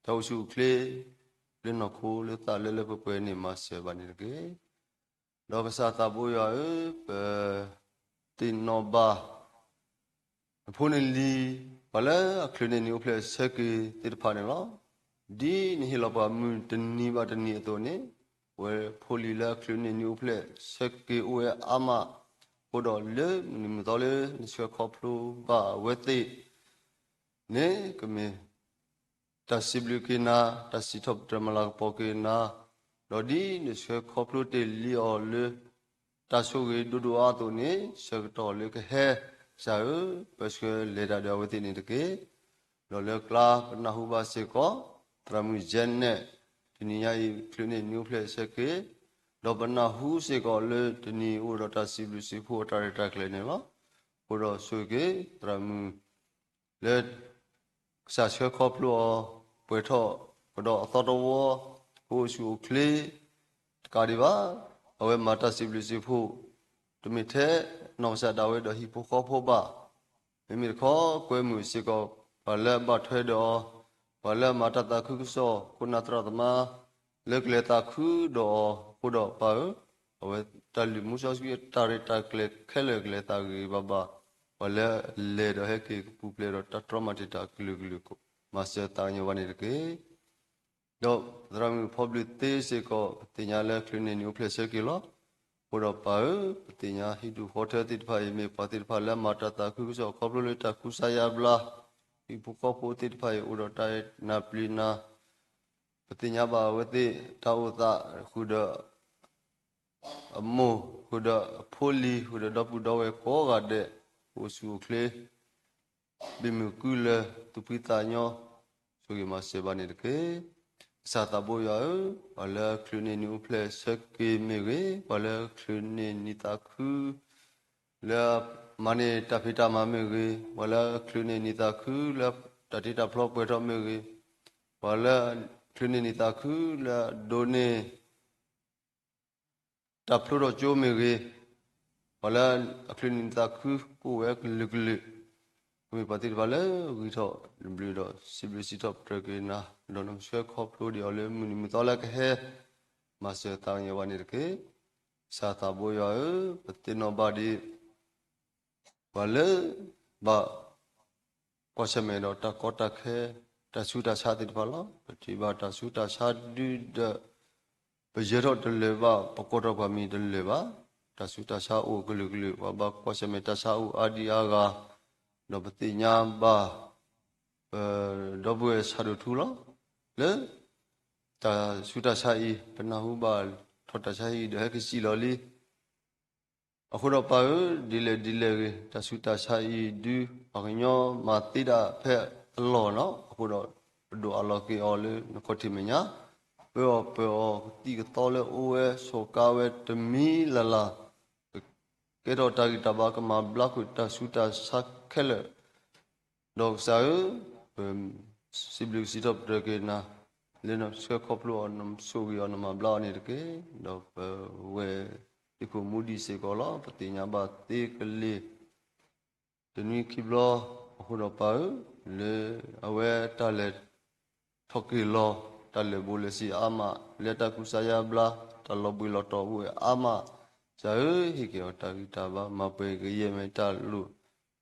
တောရှုကလေလနခိုလတာလေလေပပွဲနေမဆေဘာနေကေလောကစာတဘူရပတင်နောဘာဖုန်လီဘလာအခလနေနီဖလက်စကေတိဖာနေလောဒီနိဟလဘာမတနီဘာတနီတုနေဝဲဖိုလီလာခလနေနီဖလက်စကေဝဲအမဘုဒ္ဓလေနိမတော်လေနိစခေါပလူဘာဝတိနေကမေတဆီဘလူကေနာတဆီထပ်ဒရမလာပိုကေနာလောဒီနိစခေါပလူတေလီအောလေတဆုကေဒူဒူအာတုနေစကတော်လေကဟဲစာရပစကလေဒါဒဝတိနေတကေလောလေကလာပနဟုဘာစေကောတရမူဂျန်နေဒီနီယာဤခလနေနျူဖလက်စကေလောပနာဟုစေကောလေတနီဥရတာစီဘလူစီဖို့တာရတာကလေနေလောဘုရောဆုကေတရမူလေစာချေခေါပလောပွေထောဘတော်အတော်တော်ဟိုရှုကလေကာဒီဘာအဝဲမာတာစီဘလူစီဖို့တမိတဲ့နောင်စတာဝဲတော့ဟိပိုခေါဖို့ပါမိမိခေါ်ကွဲမှုစေကောဘာလဲဘထွဲတော့ဘာလဲမာတာတခုဆောခုနတရသမလက်လေတာခုတော့ဘုတော့ပါအဝဲတလီမှုဆောစကတာရတာကလေခဲလေကလေတာဂီဘဘာဘာလဲလေတော့ဟဲကေပူပလေတော့တထရမတီတာကလူကလူကိုမစတာညဝနေတကေတော့ဒရမီပဘလစ်တေစေကောတင်ညာလဲခလနေနျူဖလက်စကေလောဘုရောပါတိညာဟိတုဟောတဲ့တိဖာယမေပတိဖာလမတာတာခုဆောခေါပလိုလတာခုဆာယဘလာဒီပုကောပိုတိဖာယဥရတိုင်နာပလီနာပတိညာဘာဝတိတောတာခုဒအမောခုဒဖိုလီခုဒဒပူဒဝဲကောကတဲ့ဟိုစုကလေဘီမူကူလတူပိတာညောဆိုရမစေဘာနေတကေစာတဘောရဝလာခလနေနူဖလက်စကေမေရေဝလာခလနေနီတာခုလာမနေတဖိတာမမေရေဝလာခလနေနီတာခုလာတတိတာဖလော့ပွေတော်မေရေဝလာခလနေနီတာခုလာဒိုနေတဖလိုတော့ကျိုးမေရေဝလာခလနေနီတာခုကိုဝဲကလကလဝေပတိဘာလဲဝီတော့ဘလူတော့စီဘလူစီတော့ပရကေနာလောနမ်ဆွဲခေါပလိုဒီအလေမနီမတော်လက်ဟဲမဆေတောင်းရဝနေတကေစာတာဘောရပတိနောဘာဒီဘာလဲဘာကောစမေတော့တကောတခဲတဆုတာစာတိဘာလောပတိဘာတဆုတာစာဒီဒဘယေရောတလေဘာပကောတော့ဘာမီတလေဘာတဆုတာစာအိုဂလူဂလူဘာကောစမေတစာအိုအာဒီအာဂါတော့ပတိညာဘာတော့ဘွေဆာရထူလောလေတာဆုတာဆိုင်ပနာဟုဘာထောတာဆိုင်တဲ့ကစီလောလီအခုတော့ပါဒီလေတဆုတာဆိုင်ဒူအကညောမာတိတာဖက်အလောနော်အခုတော့ဒူအလောကေအော်လေနကိုတိမညာပောတီကတော်လေအိုဝဲဆိုကာဝဲတမီလာလာကေတော့တာဂီတဘာကမှာဘလောက်တဆုတာဆက်ခဲလေတော့ဆာစီဘလူစီတော့ပရကေနာလေနစခေါပလိုအနမ်ဆိုဂီအနမဘလာနေတကေတော့ဝဲဒီကိုမူဒီစေကောလာပတိညာဘာတေကလေးတနည်းခိဘလာအခုတော့ပါလေအဝဲတလက်ထောက်ကီလောတလက်ဘူလစီအာမလက်တကုဆာယဘလာတလဘူလတော်ဝဲအာမဇာဟိကေတာဂီတာဘာမပေကရေမေတလူ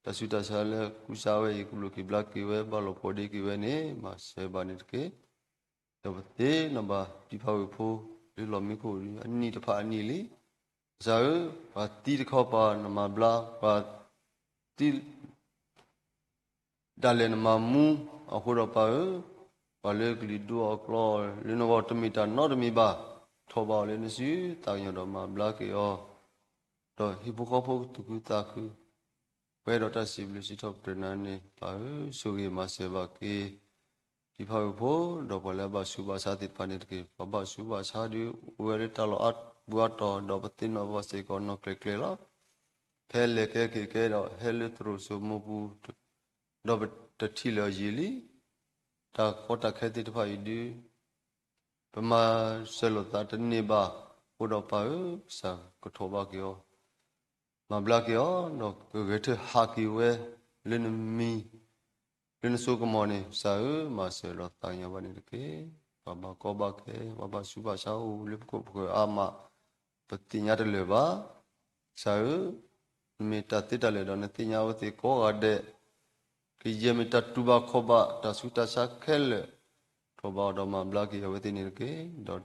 တဆုတဆာလေကုစာဝဲယကုလကိဘလကိဝဲဘလောပိုဒီကိဝဲနေမဆေဘာနိတကေ တော့တေနဘာဒီဖောက်ဖို့ဒီလိုမျိုးကိုအနီတဖာအနီလေဇာဘာတီတခေါ်ပါနမဘလာဘာတီဒါလည်းနမမူအခုတော့ပါဘာလေကလီဒူအကလောလင်းဘောတမီတာနော်တမီပါထောပါလေနစီတာရတော့မဘလာကေယောတော့ဟိဘခေါ်ဖို့တူကူတာကူဝဲတော့တစီဘလစီတော့ပြန်နေပါဆိုရီမဆေဘာကေဒီဖောက်ဖို့တော့ဘလည်းဘာစုဘာစာတိပနေတကေဘာစုဘာစာဒီဝဲရတလောတ်ဘူတ်တော့ပတင်နောဘစေကောနောကလေကလေလာဖဲလေကေကေတော့ဟဲလေထရူဆုမဘူးတော့တတိလောရီလီတာခေါ်တာခဲတိတဖာဤဒီပမာဆလောတာတနေပါဘုတော့ပါစာကထောပါကေမဘလာကေတော့ဂေထဟာကီဝဲလင်းမီလင်းဆုကမောနေစာမဆလောတာညဘာနေတကေဘာကောဘာကေဘာစုဘာစာဦးလေကိုအာမပတိညာတလေပါစာမေတ္တာတိတလေတော့နေတိညာဝတိကောရတဲ့ကိယမေတ္တာတူဘာခောဘာတဆုတဆခဲလေထောဘာတော့မဘလာကေဝတိနေကေတော့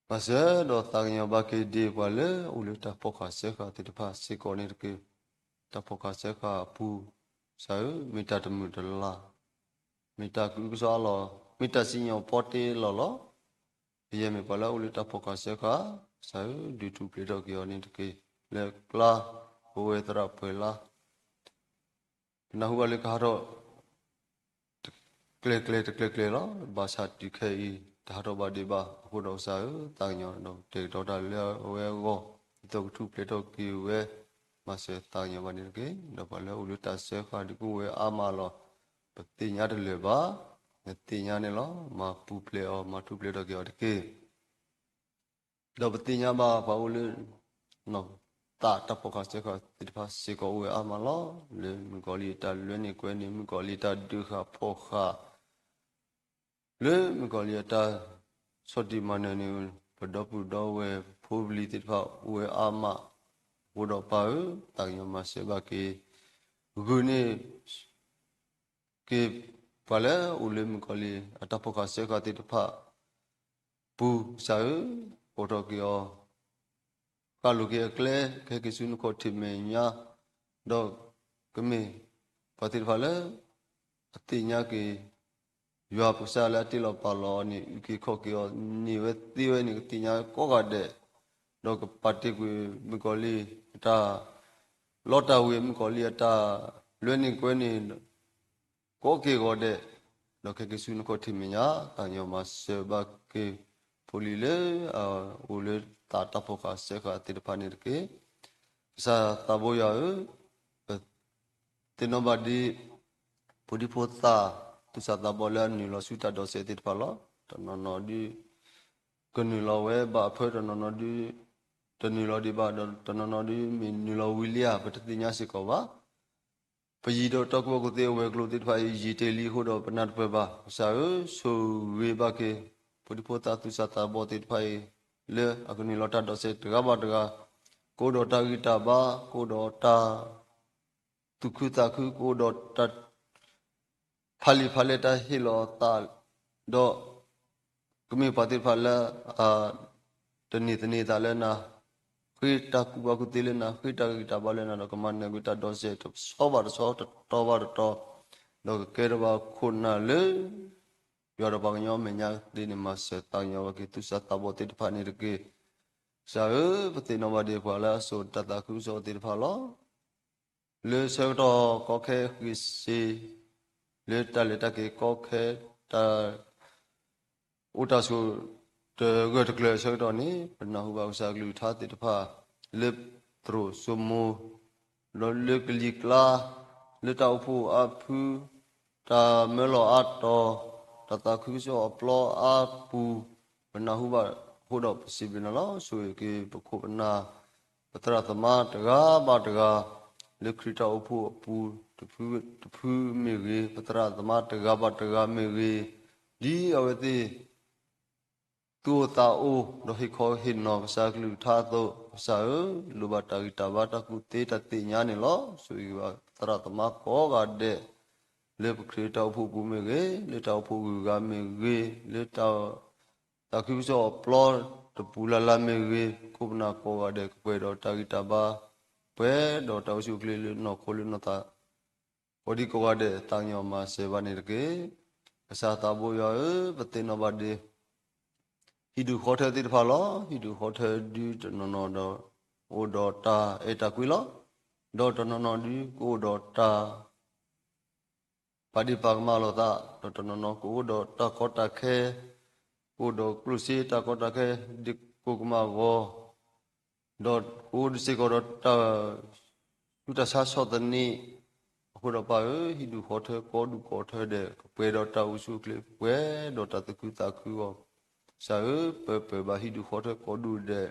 ပါစေတော့တာညာဘာကေဒီပါလေဦးလေတာပေါခါဆေခါတိတဖာစေကောနေကေတာပေါခါဆေခါပူစာမေတ္တာတမှုတလားမေတ္တာကုကစားလောမေတ္တာစီညောပေါ်တေလောလောဒီရမေပါလာဦးလေတာပေါခါဆေခါစာဒီတူပလေတော့ကြောနေတကေလေကလာဘဝေတရဖေလာနာဟုလေကာတော့ကလေကလေလောဘာသာတိခေဒါတော့ဘာဒီဘာအခုတော့စာတာညောတော့တေတော့တာလေဝဲကိုတော့တူပလေတော့ကီဝဲမဆေတာညောဘာနေကေတော့ဘာလဲဦးလေတာဆေခါဒီကိုဝဲအာမလောပတိညာတလေပါတိညာနေလောမပူပလေအောမတူပလေတော့ကြောတကေတော့ပတိညာဘာဦးလေနော်တာတပကစေကတိဖာစေကောဝဲအာမလောလေမကောလီတာလွနေကွဲနေမကောလီတာဒုခဖောခလေမကောလီတာစောတိမနနေပဒပုတော်ဝဲဖိုးပလီတိဖာဝဲအာမဝတော့ပါတာညမစေဘကေဂုနေကေပါလေဦးလေမကောလီအတပကစေကတိဖာပူစာဝတော့ကေကာလူကေကလေခေကိစုနကိုတိမေညာတော့ကမေပတိဖာလေအတိညာကေယောပစာလာတိလောပါလောနိကေခောကေနိဝတိဝနိတိညာကောကတဲ့တော့ပတိကွေမကောလီတာလောတာဝေမကောလီတာလွေနိကွေနိကောကေကောတဲ့တော့ခေကိစုနကိုတိမေညာအညောမဆေဘကေပူလီလေဦးလေတာတပခါစေခါတိပနိရကေစာတဘောယတေနဘဒီပူဒီပိုတာသူစာတဘောလနီလောစုတာဒောစေတိပလောတနနောဒီကနီလောဝဲဘာဖေတနနောဒီတနီလောဒီဘာတနနောဒီမီနီလောဝီလီယာပတတိညာစေကောပါပယီတော့တကောကိုတေဝဲကလိုတိဖာယီတေလီဟိုတော့ပနတ်ပဘာစာဆိုဝေဘကေပူဒီပိုတာသူစာတဘောတိဖာလေအခုနီလောတာတော့စေတကဘာတကကိုတော်တာဂီတာဘာကိုတော်တာတုခုတာခုကိုတော်တဖာလီဖာလက်တာဟီလောတာတော့ကမေပါတိဖာလာတနီတာလဲနာခိတာကူဘကုတိလဲနာခိတာဂီတာဘာလဲနာတော့ကမန်နေဂီတာတော့စေတော့ဘာတော့တော့ကေရဘာခုနာလေယောရဘာညောမညာဒီနမစတာညောကေသူစတာဘောတိတဖာနေရကေစာပတိနောဘဒီဖွာလာဆိုတတခုဆိုတိတဖာလောလေဆောတော့ကောခဲခိစီလေတလေတကေကောခဲတာဥတဆုတဂတ်ကလေဆောတော့နိပနဟုဘာဥစာကလူထားတိတဖာလေထရဆုမောလောလေကလီကလာလေတောက်ဖူအဖူတာမဲလောအတော်တတခုဆိုအပလောအပူဘနာဟုဘဟိုတော့စီဘနလောဆိုကေပခုပနာပတရသမတကားဘာတကားလေခရတာအဖူအပူတဖူမေရေပတရသမတကားဘာတကားမေရေဒီအဝတိတူတာအိုဒဟိခောဟိနောစာကလူသာတော့စာလူဘတာဂီတာဘာတကုတေတတိညာနေလောဆိုရတရသမကောကတဲ့ le kreta phu pu me ge le ta phu ga me ge le ta ta ku so plo to pu la me ge ko na ko ga de kwe do ta gi ta ba pwe do ta su kle le no ko le no ta odi ko ga de ta nyo ma se ba ne ge asa ta bo ya e ba te no ba de hidu khote ti pha lo hidu khote di no no do o do ta e ta kwi lo do to no no di ko do ta pa di pa ma lo ta do to no no ko do ta ko ta khe ko do krusi ta ko ta khe di ko ma go do ko di se ko do ta tu ta sa so ta ni ko do pa e hidu khote ko du ko the de pwe do ta u su kle pwe do ta ku ta ku go sa e pe ba hidu khote ko du de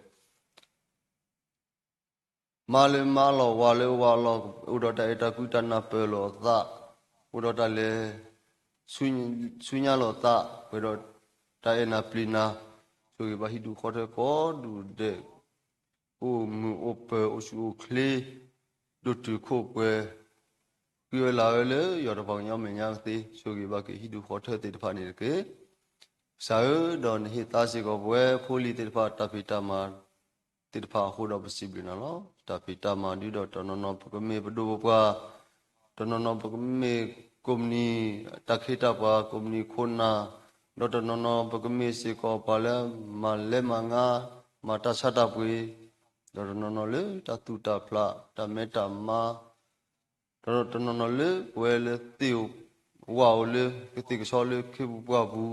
male malo wale walo udota eta kutana pelo ta udota le sunya lo ta pero ta ena plina so ba hidu khote ko du de o mu ope o su kle do tu ko pe kyo la le yo da bang nya me nya ti so ba ke hidu khote te ta ni ke sa don hi ta si ko we pholi te ta ta pita ma te ta ho do possible na lo ta pita ma di do to no no ko me do pa to no no ko me komni ta khita pa komni khona do to no no ko me se ko pa le ma nga ma ta sa ta pwe do no no le ta tu ta pla ta me ta ma do no no le we le ti wa le ke ti ko le ke bu pa bu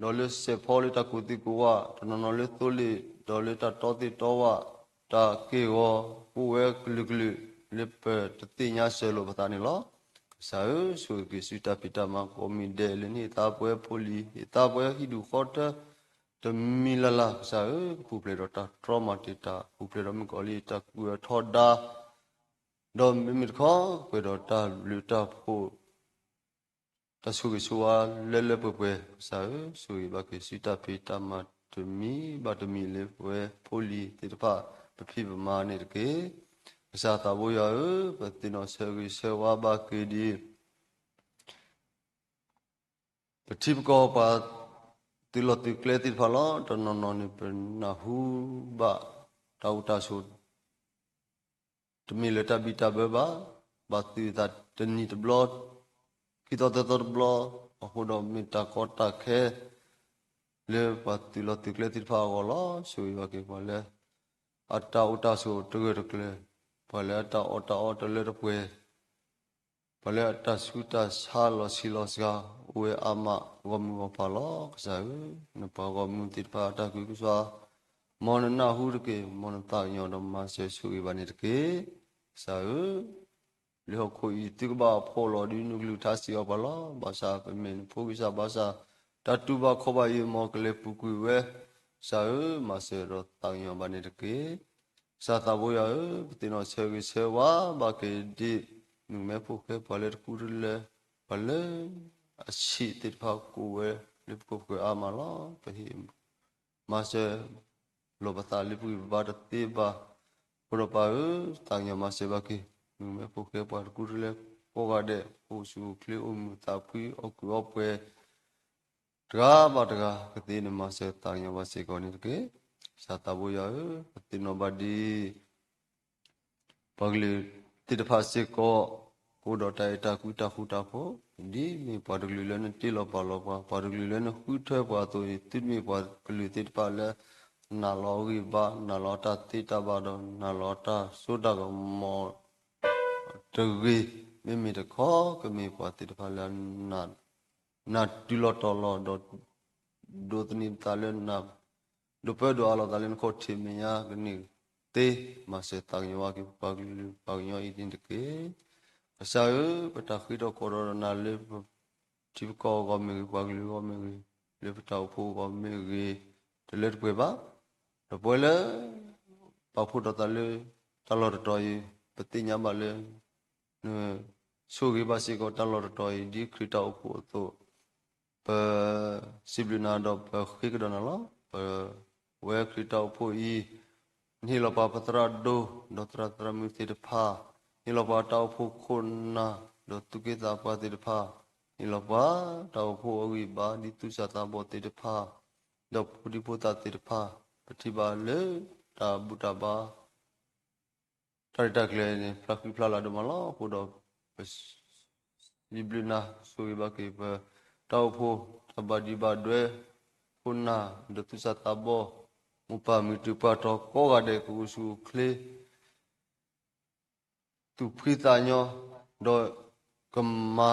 do le se phole ta ku ti ko wa to no no le to le do le ta to ti to wa ta ke wo ku we klu klu le pe ti nya se lo pa ta ni lo sa su ki su ta pita ma ko mi de le ni ta pwe poli ta pwe hi du khota to mi la la sa pu ple do ta trauma ti ta pu ple do mi ko li ta ku tho da do mi kho pwe do ta lu ta phu ta su ki su wa le pwe sa su ba ki su ta pita ma to mi ba to mi le pwe poli ti ta pa phi ba ma ni ke sa ta bo ya pa ti no se ki se wa ba ki di pa ti ko pa ti lo ti kle ti pha lo to no no ni pe na hu ba ta u ta su to mi le ta bi ta ba ti ta te ni te blot ki to te to blot ho do mi ta ko ta khe le pa ti lo ti kle ti pha ko lo su ba ki pa le ata u ta su to ge kle pa le ata o ta le ro pwe pa le ata su ta sa lo si lo sa we ama gom go pa lo sa ne pa gom ti pa ta ku ku sa mon na hu ke mon ta nyo do ma se su ba ni ke sa le ho ko i ti ba pho lo di nu lu ta si ba lo ba sa pe men pho ki sa ba sa ta tu ba kho ba ye mo ke le pu ku we sa ma se ro ta nyo ba ni ke sa ta bo ya ti no se wa ba ke di nu me pho ke pa le ku le pa le a si ti pa ku we le pu ku a ma lo pe hi ma se lo ba ta le pu ba ta ti ba pro pa ta nyo ma se ba ke nu me pho ke pa ku le ko ga de ko su kle o mu ta pu o ku o pe dra ba dra ke ti ne ma se ta nyo ba se ko ni ke sa ta bo ya ti no ba di pa le ti de pa se ko do ta ta ku ta hu ta pho di mi pa de le ne ti lo pa de le ne hu the pa to ti mi pa le ti pa le na lo gi ba na lo ta ti ta ba do na lo ta so ta ko mo to gi mi de kho ke mi pa ti pa le na ti lo to lo do ni ta le na do pe do alo ta le ko ti mi ya ni te ma se ta yo wa ki pa yo i din de ke sa pa ta khi do ko ro na le ti ko go mi pa li go mi le pa ta phu go mi ge te le pe ba do po le pa phu do ta le ta lo to yi pa ti nya ma le su ge ba si ko ta lo to yi di khri ta phu to pa siblina do pa khi ko na lo pa we khri ta phu yi ni lo pa tra do tra mi ti de pha ni lo pa ta phu khun na do tu ke ta pa te pha ni lo pa tau pho wi ba di tu sa ta bo te pha do pu di pho ta te pha pati ba le ta bu ta ba ta ta kle ni pla pi pla la do ma lo pho do ni blina so wi ba ke pa tau pho ta ba di ba dwe pho na do tu sa ta bo mu pa mi tu pa to ko ga de ku su kle tu phi ta nyo do kama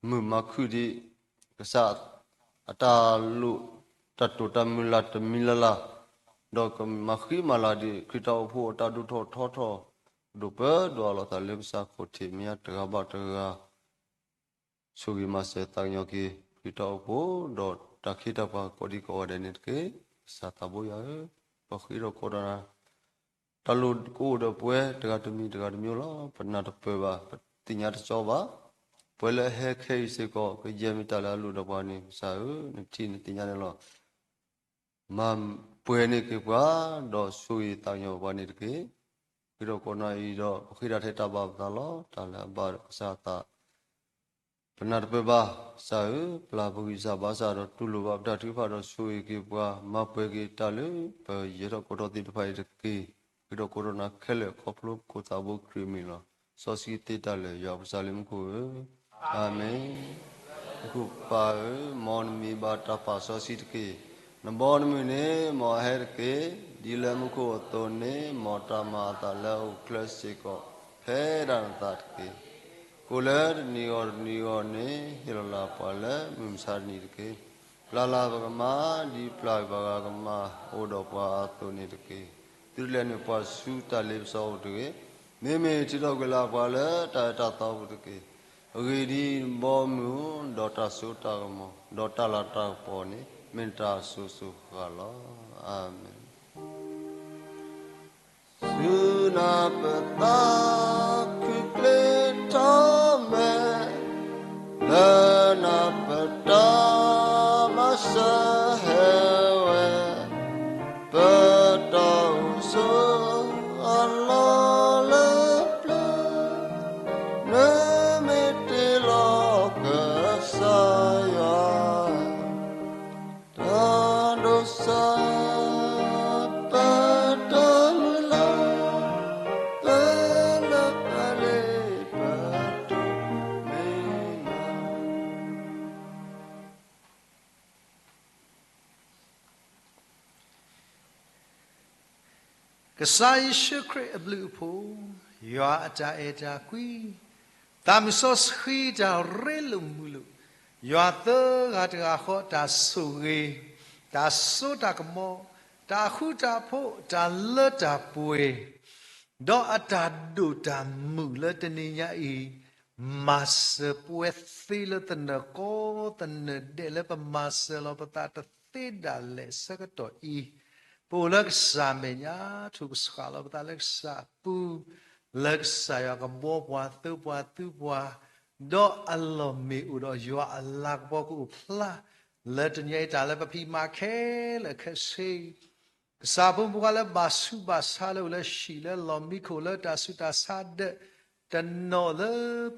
mu ma khu di ka sa ata lu ta to ta mi la la do kama khi ma la di khi ta pho ta du tho tho tho do pa do la ta le sa ko thi mi ya ta ba ta ga su gi ma se ta nyo ki khi ta pho do ta khi ta pa ko di ko de ne ke sa ta bo ya pa khi ro ko da ta lu ko do pwe ta ga tu mi ta ga tu myo la pa na ta pwe ba ti nya ta cho ba pwe le he khe se ko ke je mi ta la lu do pa ni sa ni ti ni ti nya ne lo ma pwe ni ke pa do su yi ta nyo ba ni ke khi ro ko na yi do khi ra the ta ba ta lo ta la ba sa ta pa na ta pwe ba sa pla bu gi sa ba sa do tu lu ba ta tu pha do su yi ke pa ma pwe ke ta le pa ye ro ko do ti ta pha yi ke Kiro corona kele koplo kota bo krimila. Sosi teta le Yerusalem ko. Amen. Ku pa mon mi ba ta pa sosi ke. Nambon mi ne mo her ke dilem ko to ne mo ta ma ta la u klasiko. He ran ta ke. Kuler ni or ne hirala pa le mumsar ni ke. La la ba ma di pla ba ga ma odo pa to ni ke. Tu le ne pa su ta le so de me me ti do ga la pa le ta ta ta bu de ri di bo mu do ta su ta mo do ta la ta po ni min ta su su ga lo amen su na pa ta ku ple ta me la na pa ta ma sa he we pa ta so
Kasai shukre ablu po yo ata eta kui tamisos khi ta relu mulu yo ata ga kho ta suge ta so ta kamo ta khu ta pho ta le ta pwe do ata do ta mu le taniya I mas pwe thile tana ko tana de le pa mas lo pa ta te da le sakato I Pulak sa menya tu skala batalak sa pu lak sa ya kambo bwa tu do allo mi udo yo alak bo ku pla let nye ta le pi ma khe le khe se sa pu bu la basu basa le le shi le lo mi ko le ta su ta sa de tan no le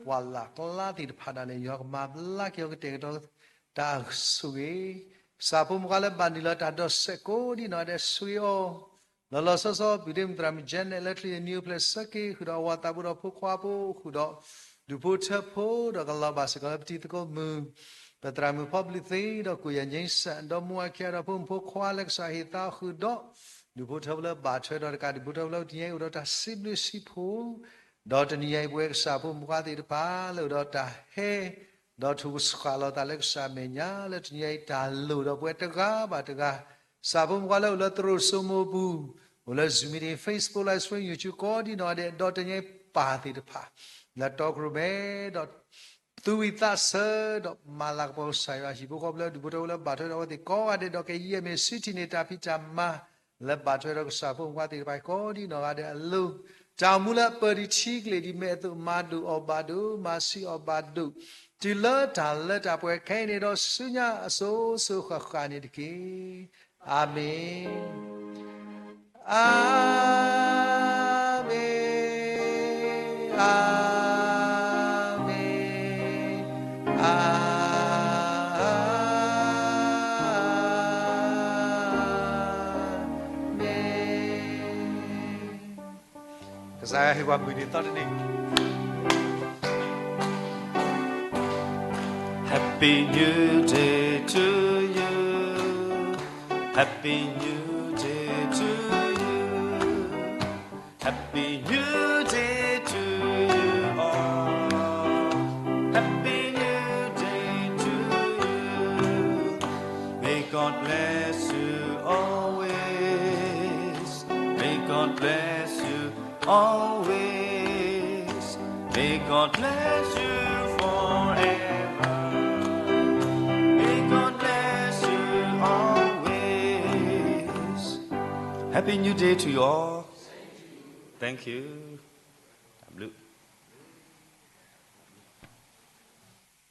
bwa la kla ti pha da le yo ma la kyo ke te do ta su ge Sapu mukale bandila tado seko di na de suyo. Lolo soso bidim dram jen electric new place saki huda watabu da pukwapu huda dupu tepo da kala basika petit ko mu. Petramu public thing da kuya nyesa da mua kia da pum pukwalek sahita huda dupu tepo batwe da ka dupu tepo tiye uda ta siblu sipu da taniye buek sapu mukati da pa uda ta he đó thu skala ta lek sa menya le tnyai ta lu do pwe ta ga ba ta ga sa bum kwa lo tro sumo bu le zumiri Facebook live stream YouTube ko di no de do tnyai pa ti ta pha la talk ru be do tu wi ta se do malak po sa ya hi bu ko le du bu do le ba ta do ti ko ga de do ke ye me city ne ta pi ta ma le ba ta do sa bum kwa ti ba ko di no ga de lu ta mu la pa di chi le di me tu ma du obadu ma si obadu Tila tala tapwe kaini do sunya so sukha khani diki. Amen. Amen. Amen. Saya hebat begini tadi nih.
Happy New Day to you. Happy New Day to you. Happy New Day to you all. Happy New Day to you. May God bless you always. May God bless you always. May God bless you forever. May God bless you always. Happy New Day to you all. Thank you.